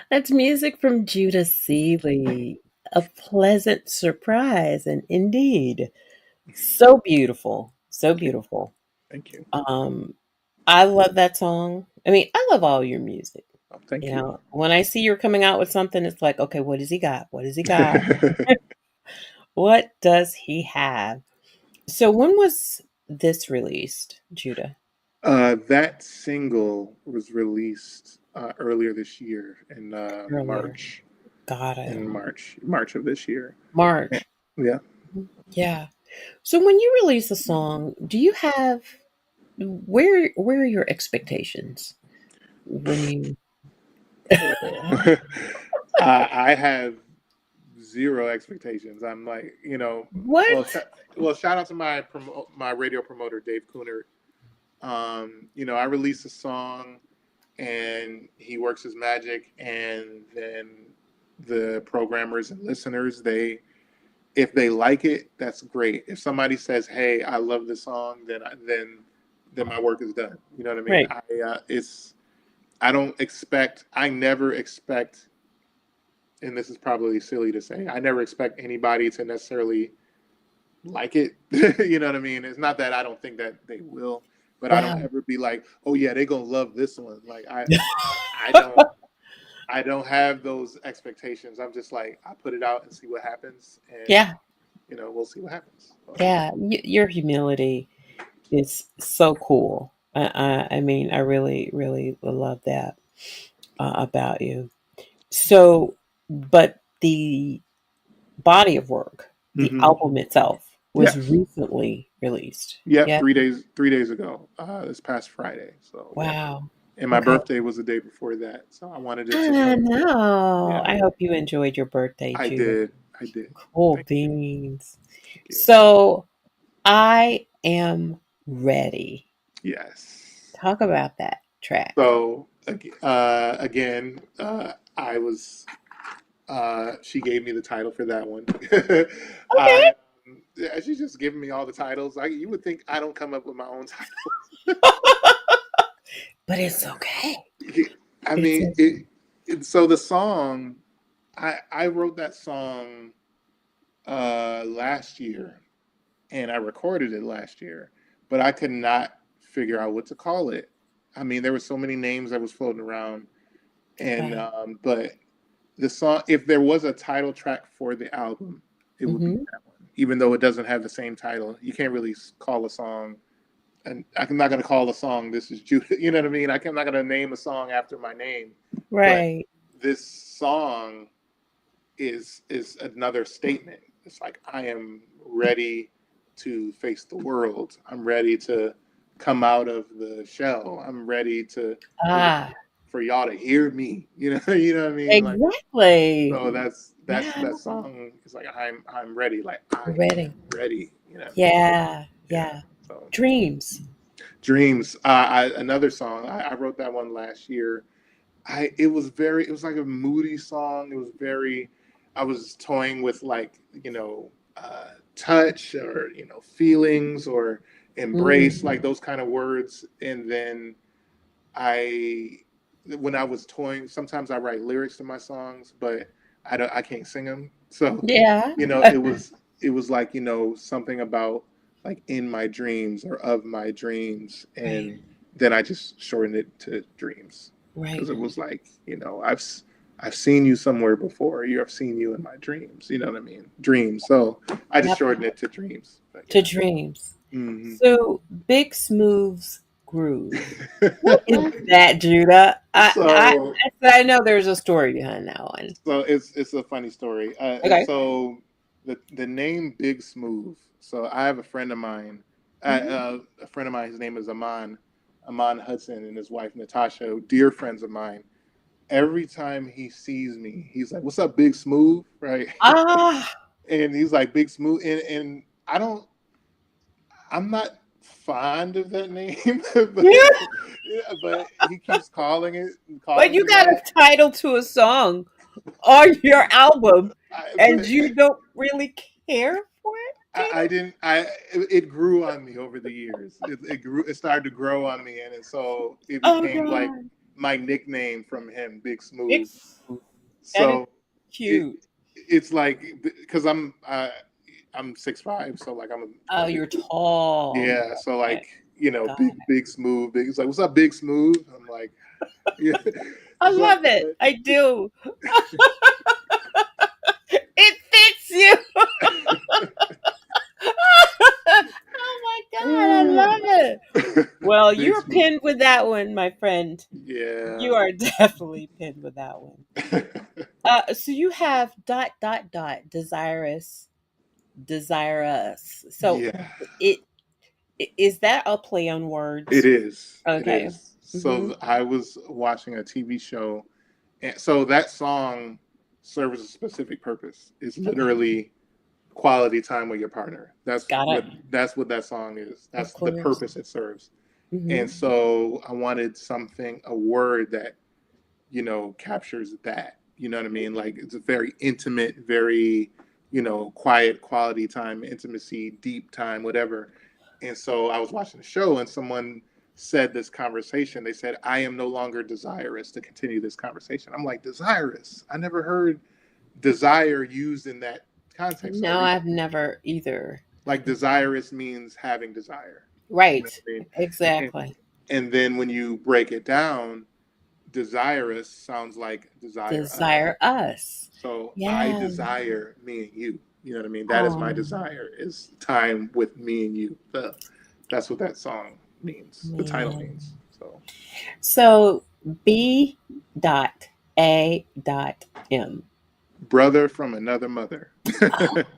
That's music from Judah Seeley. A pleasant surprise, and indeed, so beautiful, so beautiful. Thank you. Um, I love that song. I mean, I love all your music. Oh, thank You you. know, when I see you're coming out with something, it's like, okay, what does he got? What does he got? What does he have? So when was this released, Judah? That single was released earlier this year in Earlier. March. Got it. In March of this year. March. Yeah. Yeah. So when you release a song, do you have where are your expectations when you I have zero expectations. I'm like, what? shout out to my radio promoter Dave Cooner. I release a song and he works his magic, and then the programmers and listeners, they if they like it, that's great. If somebody says, "Hey, I love this song," then my work is done. You know what I mean? Right. I never expect, and this is probably silly to say, I never expect anybody to necessarily like it. You know what I mean? It's not that I don't think that they will, but I don't Wow. ever be like, oh yeah, they're gonna love this one. Like I don't I don't have those expectations. I'm just like, I put it out and see what happens, and Yeah. we'll see what happens. Yeah. Your humility is so cool. I mean, I really, really love that about you. So, but the body of work, the Hmm. album itself, was Yes. recently released. Yep. Yeah. 3 days ago. This past Friday. So yeah. Wow. And my Okay. birthday was the day before that, so I wanted it to I go. know. Yeah, I hope you enjoyed your birthday, I Judah. did. I did. Cool Thank you. beans. Thank you. So I am ready. Yes. Talk about that track. So again, I was. She gave me the title for that one. Okay. I. Yeah, she's just giving me all the titles. You would think I don't come up with my own titles. But it's okay. I It's mean, okay. so the song, I wrote that song last year, and I recorded it last year, but I could not figure out what to call it. I mean, there were so many names that was floating around, and Right. but the song, if there was a title track for the album, it would be Hmm. that one. Even though it doesn't have the same title, you can't really call a song. And I'm not going to call a song "This Is Judah." You know what I mean? I'm not going to name a song after my name, but Right. this song is another statement. It's like I am ready to face the world. I'm ready to come out of the shell. I'm ready to, you know, Ah, for y'all to hear me. You know what I mean? Like, exactly. so that's Yeah. that song is like I'm ready. Like I am Ready. ready. Yeah. Yeah. Yeah. So Dreams. dreams. Another song. I wrote that one last year. It was like a moody song. It was very, I was toying with like, touch or, feelings or embrace, Mm. like those kind of words. And then I, when I was toying, sometimes I write lyrics to my songs, but I can't sing them. So, Yeah. you know, it was, it was like, something about like in my dreams or of my dreams. Right. And then I just shortened it to dreams because Right. it was like, I've seen you somewhere before. I've seen you in my dreams. You know what I mean? Dreams. So I just Yep. shortened it to dreams. But To yeah. dreams. Hmm. So Big Smooth's groove. What is that, Judah? so I know there's a story behind that one. so it's a funny story. Okay. So the name Big Smooth. So I have a friend of mine. Hmm. A friend of mine. His name is Amon Hudson, and his wife Natasha. Dear friends of mine. Every time he sees me, he's like, "What's up, Big Smooth?" Right? Ah. And he's like, "Big Smooth," and I'm not fond of that name, but Yeah. yeah, but he keeps But calling you me got a that. title to a song on your album, and But you don't really care for it, I Judah? didn't. It grew on me over the years. It started to grow on me, and so it Oh became God. my nickname from him, Big Smooth. It's that is So it cute. it's like because I'm 6'5", so like I'm Oh, a big you're dude. tall. Yeah, so Okay, like got it. big smooth, big. It's like, what's up, Big Smooth? I'm like, yeah, I but love it. I do. It fits you. Oh my God, I love it. Well, Big you're Smooth. pinned with that one, my friend. You Yeah. are definitely pinned with that one. So you have dot dot dot desirous, desirous. So Yeah. it is that a play on It words? is. It Okay. is. Mm-hmm. So I was watching a TV show, and so that song serves a specific purpose. It's Okay. literally quality time with your partner. Got it. That's what that song is. Of That's the course. purpose it serves. Mm-hmm. And so I wanted something, a word that captures that. You know what I mean? Like it's a very intimate, very, quiet, quality time, intimacy, deep time, whatever. And so I was watching the show and someone said this conversation. They said, I am no longer desirous to continue this conversation. I'm like, desirous? I never heard desire used in that context. So I No, reached, I've never either. like, desirous means having desire. You know Right. what I mean? And, Exactly. and then when you break it down, desirous sounds like desire us. Desire us. So I Yeah. desire me and you. You know what I mean? That is my Oh desire, is time with me and you. That's what that song means. The title man. means. So So B dot A dot M. brother from another mother. Deepak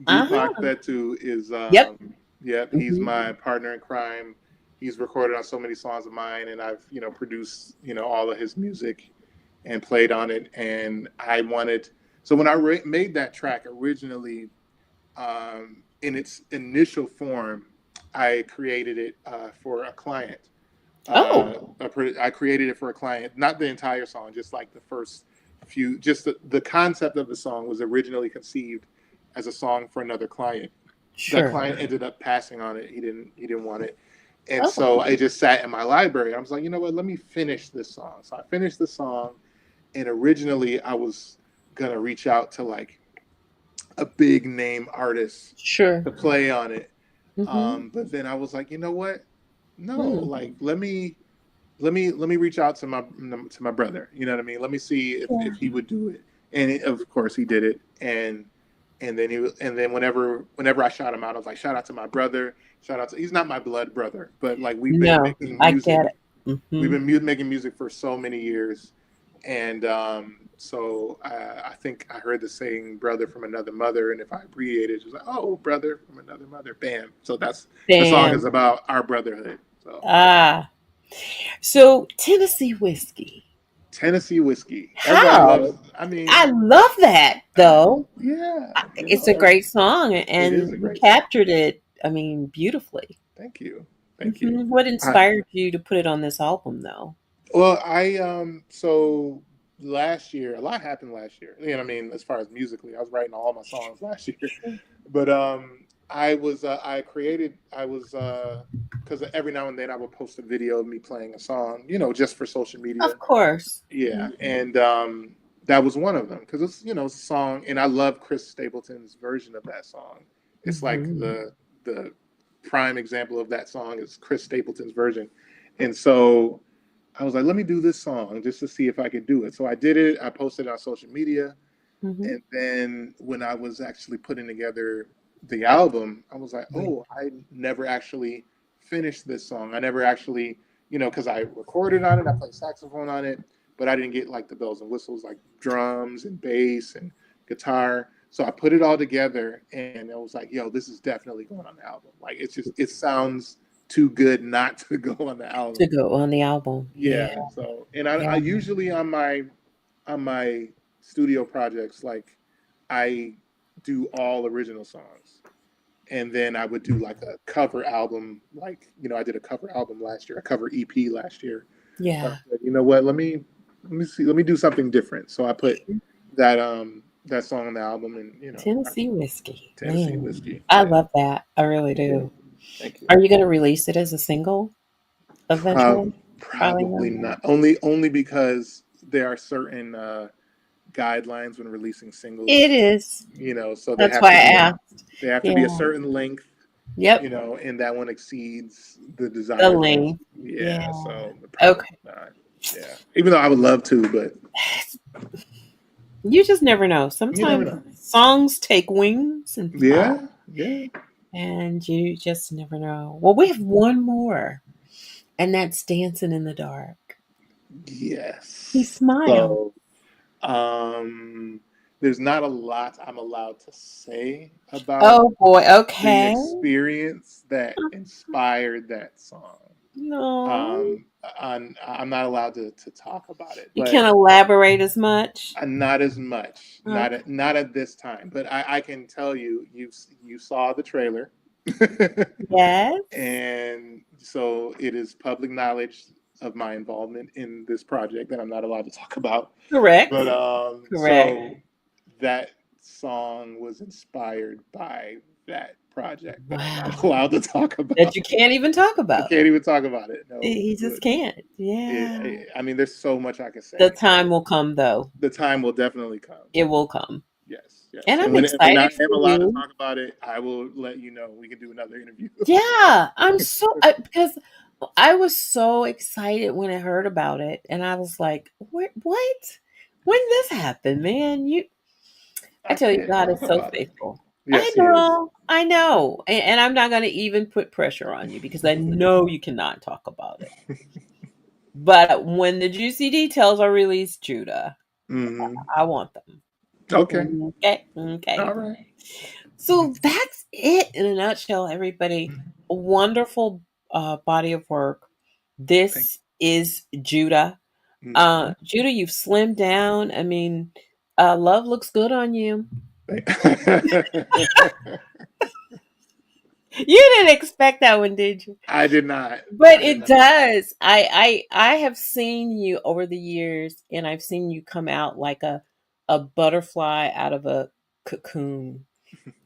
Uh-huh. Setu is Yep. yep, he's Hmm. my partner in crime. He's recorded on so many songs of mine and I've, produced, all of his music and played on it. And I wanted, so when I made that track originally, in its initial form, I created it for a client. Oh, I created it for a client, not the entire song, just like the first few. Just the concept of the song was originally conceived as a song for another client. That sure. client ended up passing on it. He didn't want it, and Oh, so I just sat in my library. I was like, you know what? Let me finish this song. So I finished the song, and originally I was gonna reach out to like a big name artist sure. to play on it. Mm-hmm. But then I was like, you know what? No, Hmm. like let me reach out to my brother. You know what I mean? Let me see if Sure. he would do it. And of course he did it. And then whenever I shot him out, I was like, shout out to my brother. Shout out to he's not my blood brother, but like we've been No, making I get music. it. We've Mm-hmm. been making music for so many years. And so I think I heard the saying "brother from another mother," and if I abbreviated, it was like, "Oh, brother from another mother." Bam. So that's the song is Damn. about our brotherhood. So Ah. So Tennessee whiskey. Tennessee whiskey. Everybody loves. How? I I mean, love that though. yeah, It's a great song, it is and a you great song. captured it. I mean, beautifully. Thank you, thank you. What I, inspired you to put it on this album, though? well, I so last year a lot happened last year. You know what I mean? As far as musically, I was writing all my songs last year, Sure. but I was because every now and then I would post a video of me playing a song, just for social media. Of course. Yeah, Mhm. and that was one of them because it's it's a song, and I love Chris Stapleton's version of that song. It's like Mhm. the prime example of that song is Chris Stapleton's version, and so I was like, let me do this song just to see if I could do it. So I did it. I posted it on social media, Mhm. and then when I was actually putting together the album, I was like, Right. oh, I never actually finished this song. I never actually, because I recorded on it, I played saxophone on it, but I didn't get like the bells and whistles, like drums and bass and guitar. So I put it all together and I was like, yo, this is definitely going on the album. Like it sounds too good not to go on the To album. go on the album. Yeah. Yeah. So, and I Yeah. usually on my studio projects, like I do all original songs. And then I would do like a cover album, like, I did a cover album last year, a cover EP last year. So I Yeah. said, you know what, let me do something different. So I put that song on the album and Tennessee whiskey. Tennessee Man, whiskey. I Yeah. love that. I really Thank you. do. Thank you. Are you going to release it as a single Uh, eventually? Probably Probably not. not. Only because there are certain guidelines when releasing It singles. is. So That's why I asked. they have to be a Yeah. certain length, Yep. and that one exceeds the The desired length. length. Yeah. Yeah, so probably Okay. not. Yeah, even though I would love to, but You just never know. you never Sometimes know. songs take wings and fly, Yeah, yeah. and you just never know. Well, we have one more, and that's Dancing in the Dark. He Yes. smiled. So, um, there's not a lot I'm allowed to say about Oh boy. the Okay. experience that inspired that song. No. I'm not allowed to talk about it, You but can't elaborate as much. not as much, Okay. not at this time. But I can tell you, you saw the trailer, Yes. and so it is public knowledge of my involvement in this project that I'm not allowed to talk about. Correct. But Correct. so that song was inspired by that project that I'm not Wow. allowed to talk That about. you can't even talk I about. can't even talk about it. No, He just but can't. Yeah. I mean, there's so much I can The say, but time will come, though. the time will definitely come. It will come. Yes, yes. And And I'm when I excited am for allowed to you. talk about it, I will let you know. We can do another interview. Yeah, because I was so excited when I heard about it, and I was like, What? When did this happen, man? I I tell you, can't God talk is so about it. faithful. Yes, he is. I know, and I'm not going to even put pressure on you because I know you cannot talk about it. But when the juicy details are released, Judah, Hmm. I want them. Okay. Okay, okay. All right. So that's it in a nutshell, everybody. A wonderful body of work. Thank This is Judah. you. Hmm. Judah, you've slimmed down. I mean, love looks good on you. You didn't expect that one, did you? I did not. But I did it not. does. I have seen you over the years, and I've seen you come out like a butterfly out of a cocoon.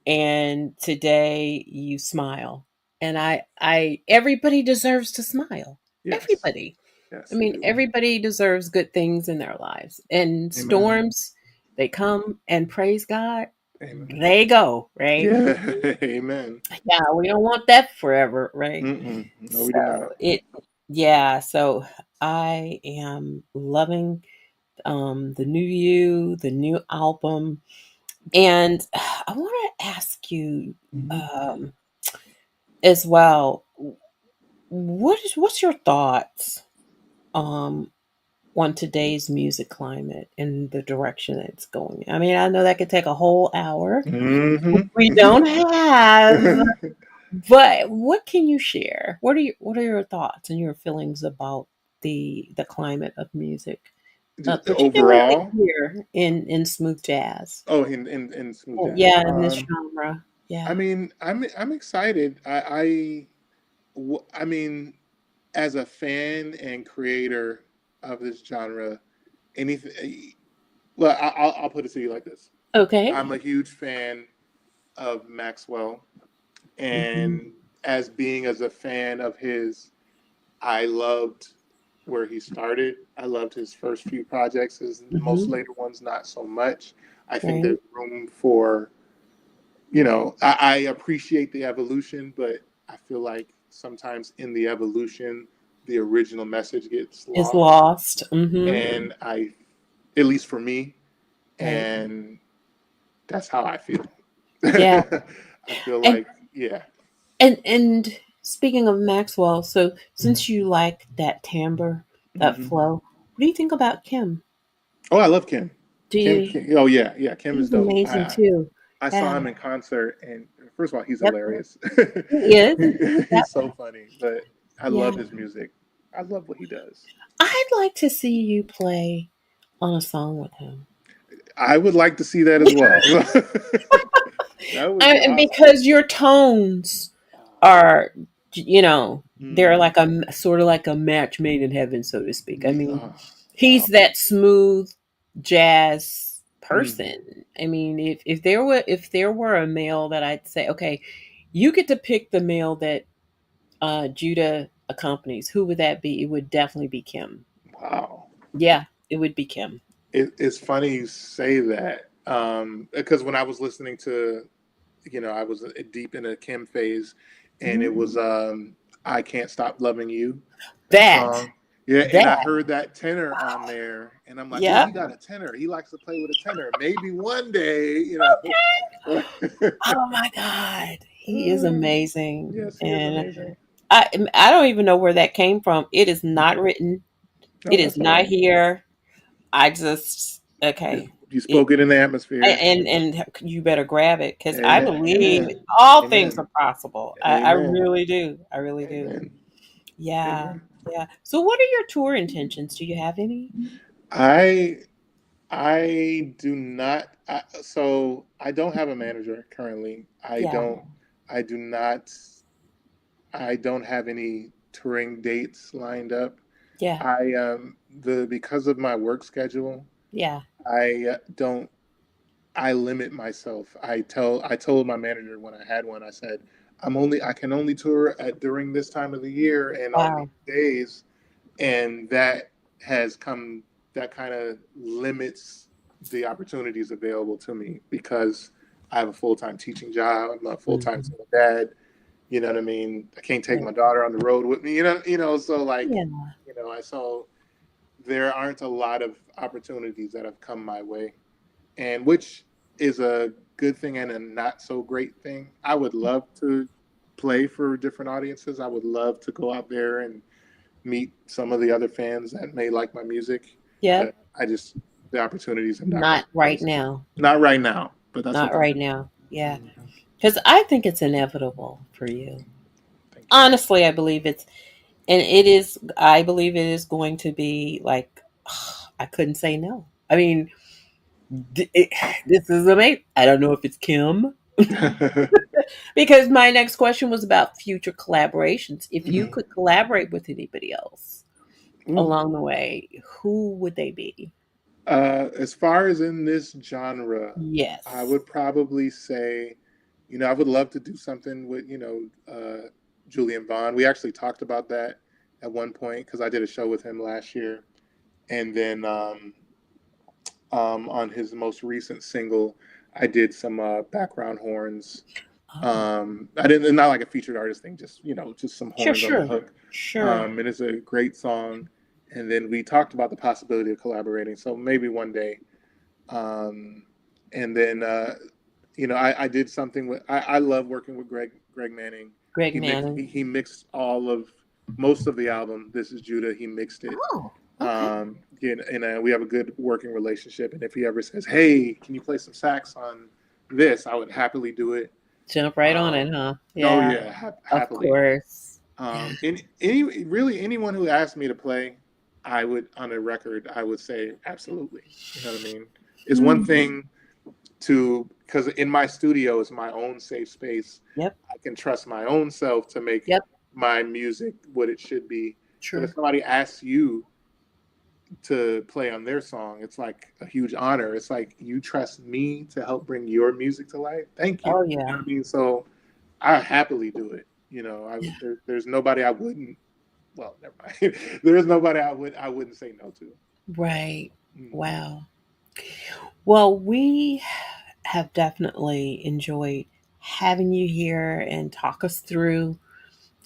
And today you smile. And I everybody deserves to smile. Yes. Everybody. I Yes, they mean, do. everybody deserves good things in their lives. And Amen. storms, they come and praise God. Amen. They go, right? Yeah. Amen. Yeah, we don't want that forever, right? Mm-mm. No, we So do not. yeah, so I am loving the new you, the new album. And I want to ask you Hmm. um as well, what's your thoughts um on today's music climate and the direction it's going? I mean, I know that could take a whole hour, which Hmm. we don't have, but what can you share? What are your thoughts and your feelings about the climate of music, Just particularly overall. here in smooth jazz? Oh, in smooth Oh, jazz. yeah, in this genre. I Yeah. mean, I'm excited. I mean, as a fan and creator of this genre, anything. Well, I'll put it to you like this. Okay. I'm a huge fan of Maxwell, Mhm. and as a fan of his, I loved where he started. I loved his first few projects. His most Mhm. later ones, not so much. I think Right. there's room for, I appreciate the evolution, but I feel like sometimes in the evolution, the original message gets Is lost. lost. Mhm. And at least for me, Right. and that's how I feel. Yeah. I feel And like, yeah. and speaking of Maxwell, so since you like that timbre, that Hmm. flow, what do you think about Kim? Oh, I love Kim. Do you? Oh yeah, yeah. Kim is He's dope. amazing too. I Yeah. saw him in concert, and first of all, he's Yep. hilarious. He is. Yep. He's so funny, but I Yeah. love his music. I love what he does. I'd like to see you play on a song with him. I would like to see that as well. That would be And awesome. because your tones are, they're Mm. like a sort of like a match made in heaven, so to speak. I mean, Oh, he's wow. that smooth jazz Mm. person. I mean, if there were a male that I'd say, okay, you get to pick the male that Judah companies, who would that be? It would definitely be Kim. Wow. Yeah, it would be Kim. It's funny you say that, because when I was listening to, I was deep in a Kim phase, and it Mhm. was "I Can't Stop Loving You," that That, song. Yeah, and I that, heard that tenor on there, and I'm like, "Ooh, yeah. he got a tenor. He likes to play with a tenor. Maybe one day, Oh my God, he is amazing, Yes, he is and amazing. I don't even know where that came from. It is not written. Oh, It is that's all not right. here. I just okay. You It spoke it in the atmosphere. and you better grab it because I Amen. believe Amen. all things Amen. are possible. I Amen. really do. I really do. Amen. Yeah, Amen. yeah. So, what are your tour intentions? Do you have any? I I do not. So I don't have a manager currently. Yeah, I do not. I don't have any touring dates lined up. yeah, I the because of my work schedule, yeah. I don't. I limit myself. I told my manager when I had one. I said I can only tour at during this time of the year and on these Wow. days, and that kind of limits the opportunities available to me because I have a full-time teaching job. I'm a full-time Mhm. single dad. You know what I mean? I can't take Yeah, my daughter on the road with me. So like, yeah. I so there aren't a lot of opportunities that have come my way, and which is a good thing and a not so great thing. I would love to play for different audiences. I would love to go out there and meet some of the other fans that may like my music, Yep. but the opportunities have not come Not my way. right now. Not right now, but that's Not okay. right now. Yeah, because I think it's inevitable for you. Thank you. Honestly, I believe it's, and it is. I believe it is going to be like. I couldn't say no. I mean, this is amazing. I don't know if it's Kim. Because my next question was about future collaborations. If you could collaborate with anybody else Ooh. along the way, who would they be? As far as in this genre, I Yes. would probably say, I would love to do something with, Julian Vaughn. We actually talked about that at one point because I did a show with him last year. And then on his most recent single, I did some background horns. Oh, I didn't not like a featured artist thing, just just some sure, horns on the sure, hook. sure. And it's a great song. And then we talked about the possibility of collaborating. So maybe one day. Um, and then I did something with I love working with Greg Manning. Greg Manning. He mixed all of most of the album. This is Judah. He mixed it. Oh, okay. And we have a good working relationship. And if he ever says, "Hey, can you play some sax on this?" I would happily do it. Jump right on it, Um, huh? oh Yeah, yeah, of happily. course. Yeah. Really anyone who asked me to play, I would on a record, I would say absolutely. You know what I mean? It's one Hmm. thing to because in my studio is my own safe space. Yep, I can trust my own self to make yep, my music what it should be. But if true. somebody asks you to play on their song, it's like a huge honor. It's like you trust me to help bring your music to life. Thank you. Oh, You know yeah. what I mean? So I happily do it. Yeah. There's nobody I wouldn't. Well, never mind. There's nobody I wouldn't say no to. Right. Mm. Wow. Well, we have definitely enjoyed having you here and talk us through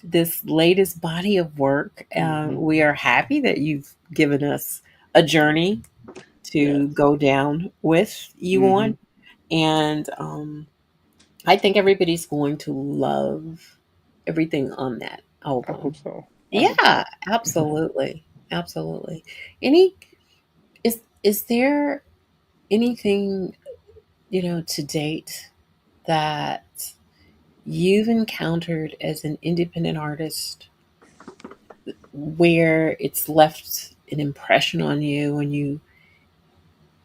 this latest body of work. Hmm. We are happy that you've given us a journey to Yes. go down with you Hmm. on. And I think everybody's going to love everything on that I hope album. so. I hope Yeah, so. absolutely. Absolutely. Any is there anything, to date that you've encountered as an independent artist where it's left an impression on you and you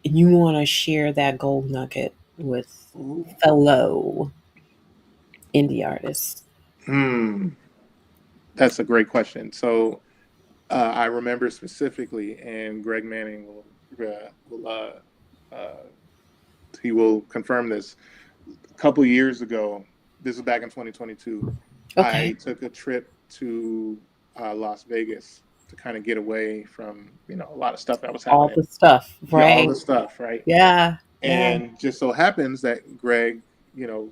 want to share that gold nugget with Ooh. fellow indie artists? Hmm. That's a great question. So I remember specifically, and Greg Manning uh, he will confirm this. A couple years ago, this is back in 2022. I Okay. took a trip to Las Vegas to kind of get away from a lot of stuff that was All happening. the stuff, Yeah, all right? the stuff, right? Yeah, yeah. And just so happens that Greg,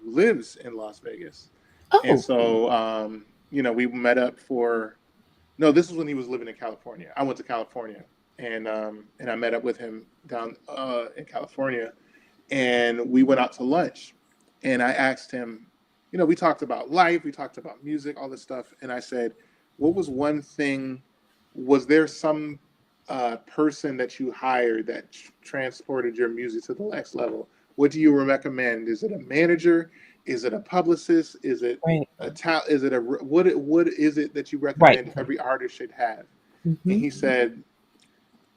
lives in Las Vegas, and Oh, so we met up for. No, this is when he was living in California. I went to California, and I met up with him down in California, and we went out to lunch, and I asked him, we talked about life, we talked about music, all this stuff, and I said, what was one thing? Was there some person that you hired that transported your music to the next level? What do you recommend? Is it a manager? Is it a publicist? Is it right, a talent? Is it a what is it that you right. recommend every artist should have? And Hmm. he said,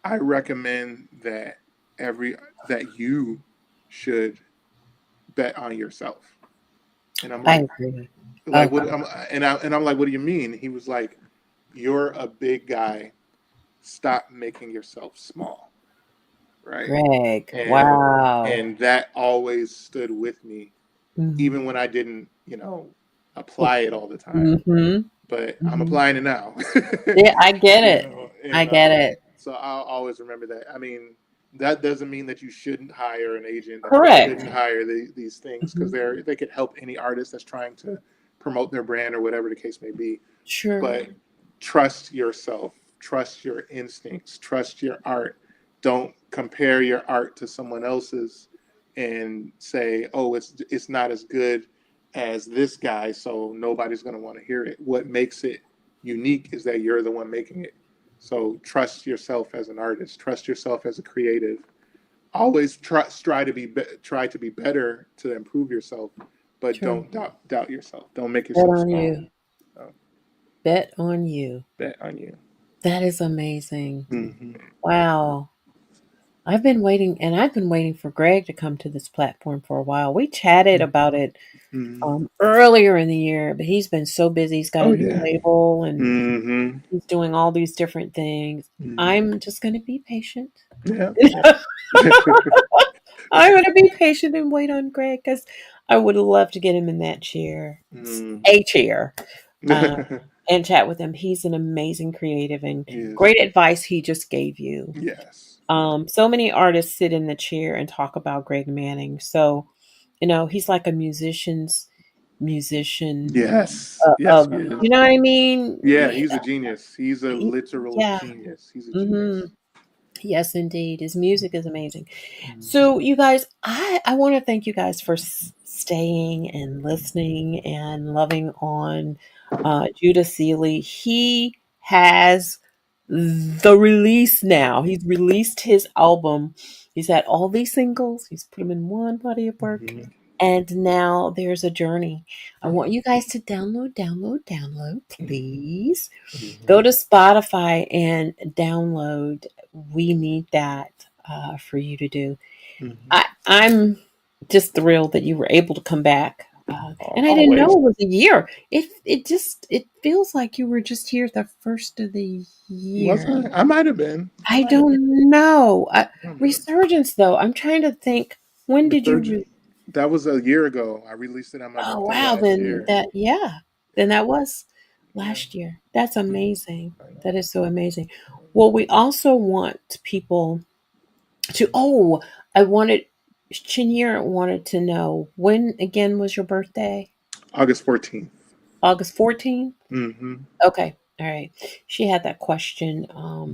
I recommend that every that you should bet on yourself. And I'm I like, agree. what? Okay, And I'm like, what do you mean? He was like, you're a big guy. Stop making yourself small, right? Greg. And Wow. and that always stood with me, Hmm. even when I didn't, apply it all the time. Hmm. But I'm Hmm. applying it now. Yeah, I get it. I And get it. so I'll always remember that. I mean, that doesn't mean that you shouldn't hire an agent, that you Correct. shouldn't hire these things, because Hmm. they could help any artist that's trying to promote their brand or whatever the case may be. Sure. But trust yourself, trust your instincts, trust your art. Don't compare your art to someone else's and say, "Oh, it's not as good as this guy, so nobody's going to want to hear it." What makes it unique is that you're the one making it. So trust yourself as an artist, trust yourself as a creative. Always try to be better to improve yourself, but Sure. don't doubt yourself. Don't make Bet yourself on small. you. So, Bet on you. bet on you. That is amazing. Hmm. Wow. I've been waiting for Greg to come to this platform for a while. We chatted about it Hmm. earlier in the year, but he's been so busy. He's got Oh a new yeah. label and Hmm. he's doing all these different things. Hmm. I'm just going to be patient. Yeah. I'm going to be patient and wait on Greg because I would love to get him in that chair, Mm. a chair, uh, and chat with him. He's an amazing creative and Yes. great advice he just gave you. Yes. Yes. So many artists sit in the chair and talk about Greg Manning. So, he's like a musician Yes. Yes. of, He is. you know what I mean? Yeah. He's a genius. He's a He- literal yeah. genius. He's a Hmm. genius. Yes, indeed. His music is amazing. Mhm. So, you guys, I want to thank you guys for staying and listening and loving on Judah Seeley. He has the release now. He's released his album. He's had all these singles. He's put them in one body of work. Mhm. And now there's a journey. I want Mhm. you guys to download, Mhm. please. Go Mhm. to Spotify and download. We need that for you to do. Mhm. I'm just thrilled that you were able to come back. And I didn't know Always. it was a year. It feels like you were just here the first of the Was year. I? I might have been. I I might have been. don't know. I don't know. Resurgence, though. I'm trying to think. When did you? Resurgent. That was a year ago. I released it on my Oh birthday wow! last Then year. that yeah. Then that was Yeah. last year. That's Mhm. amazing. I know. That is so amazing. Well, we also want people to. Oh, I wanted. Chinier wanted to know when again was your birthday? August 14th. August 14th? Mm-hmm. Okay. All right. She had that question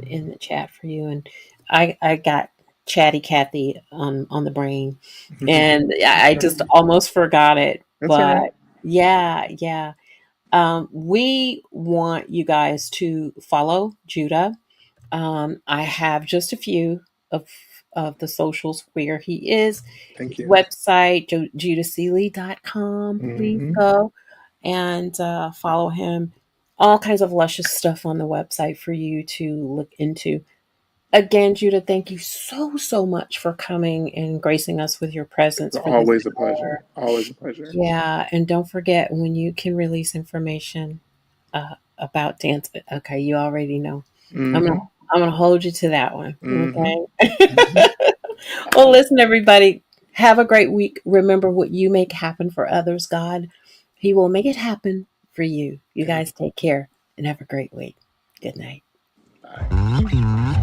in the chat for you, and I got chatty Cathy on the brain, and That's I all just right. almost forgot it. That's all right. But yeah, yeah. We want you guys to follow Judah. I have just a few of the socials where he is. Thank His you. website, judahseeley.com. Please Mm-hmm. go and follow him. All kinds of luscious stuff on the website for you to look into. Again, Judah, thank you so, so much for coming and gracing us with your It's presence for this always a pleasure. hour. Always a pleasure. Yeah, and don't forget when you can release information about dance. Okay, you already know. I'm gonna Mm-hmm. I'm gonna hold you to that one. Mm-hmm. Okay. Mm-hmm. Well, listen, everybody. Have a great week. Remember what you make happen for others, God, He will make it happen for you. You Amen. guys take care and have a great week. Good night. Bye.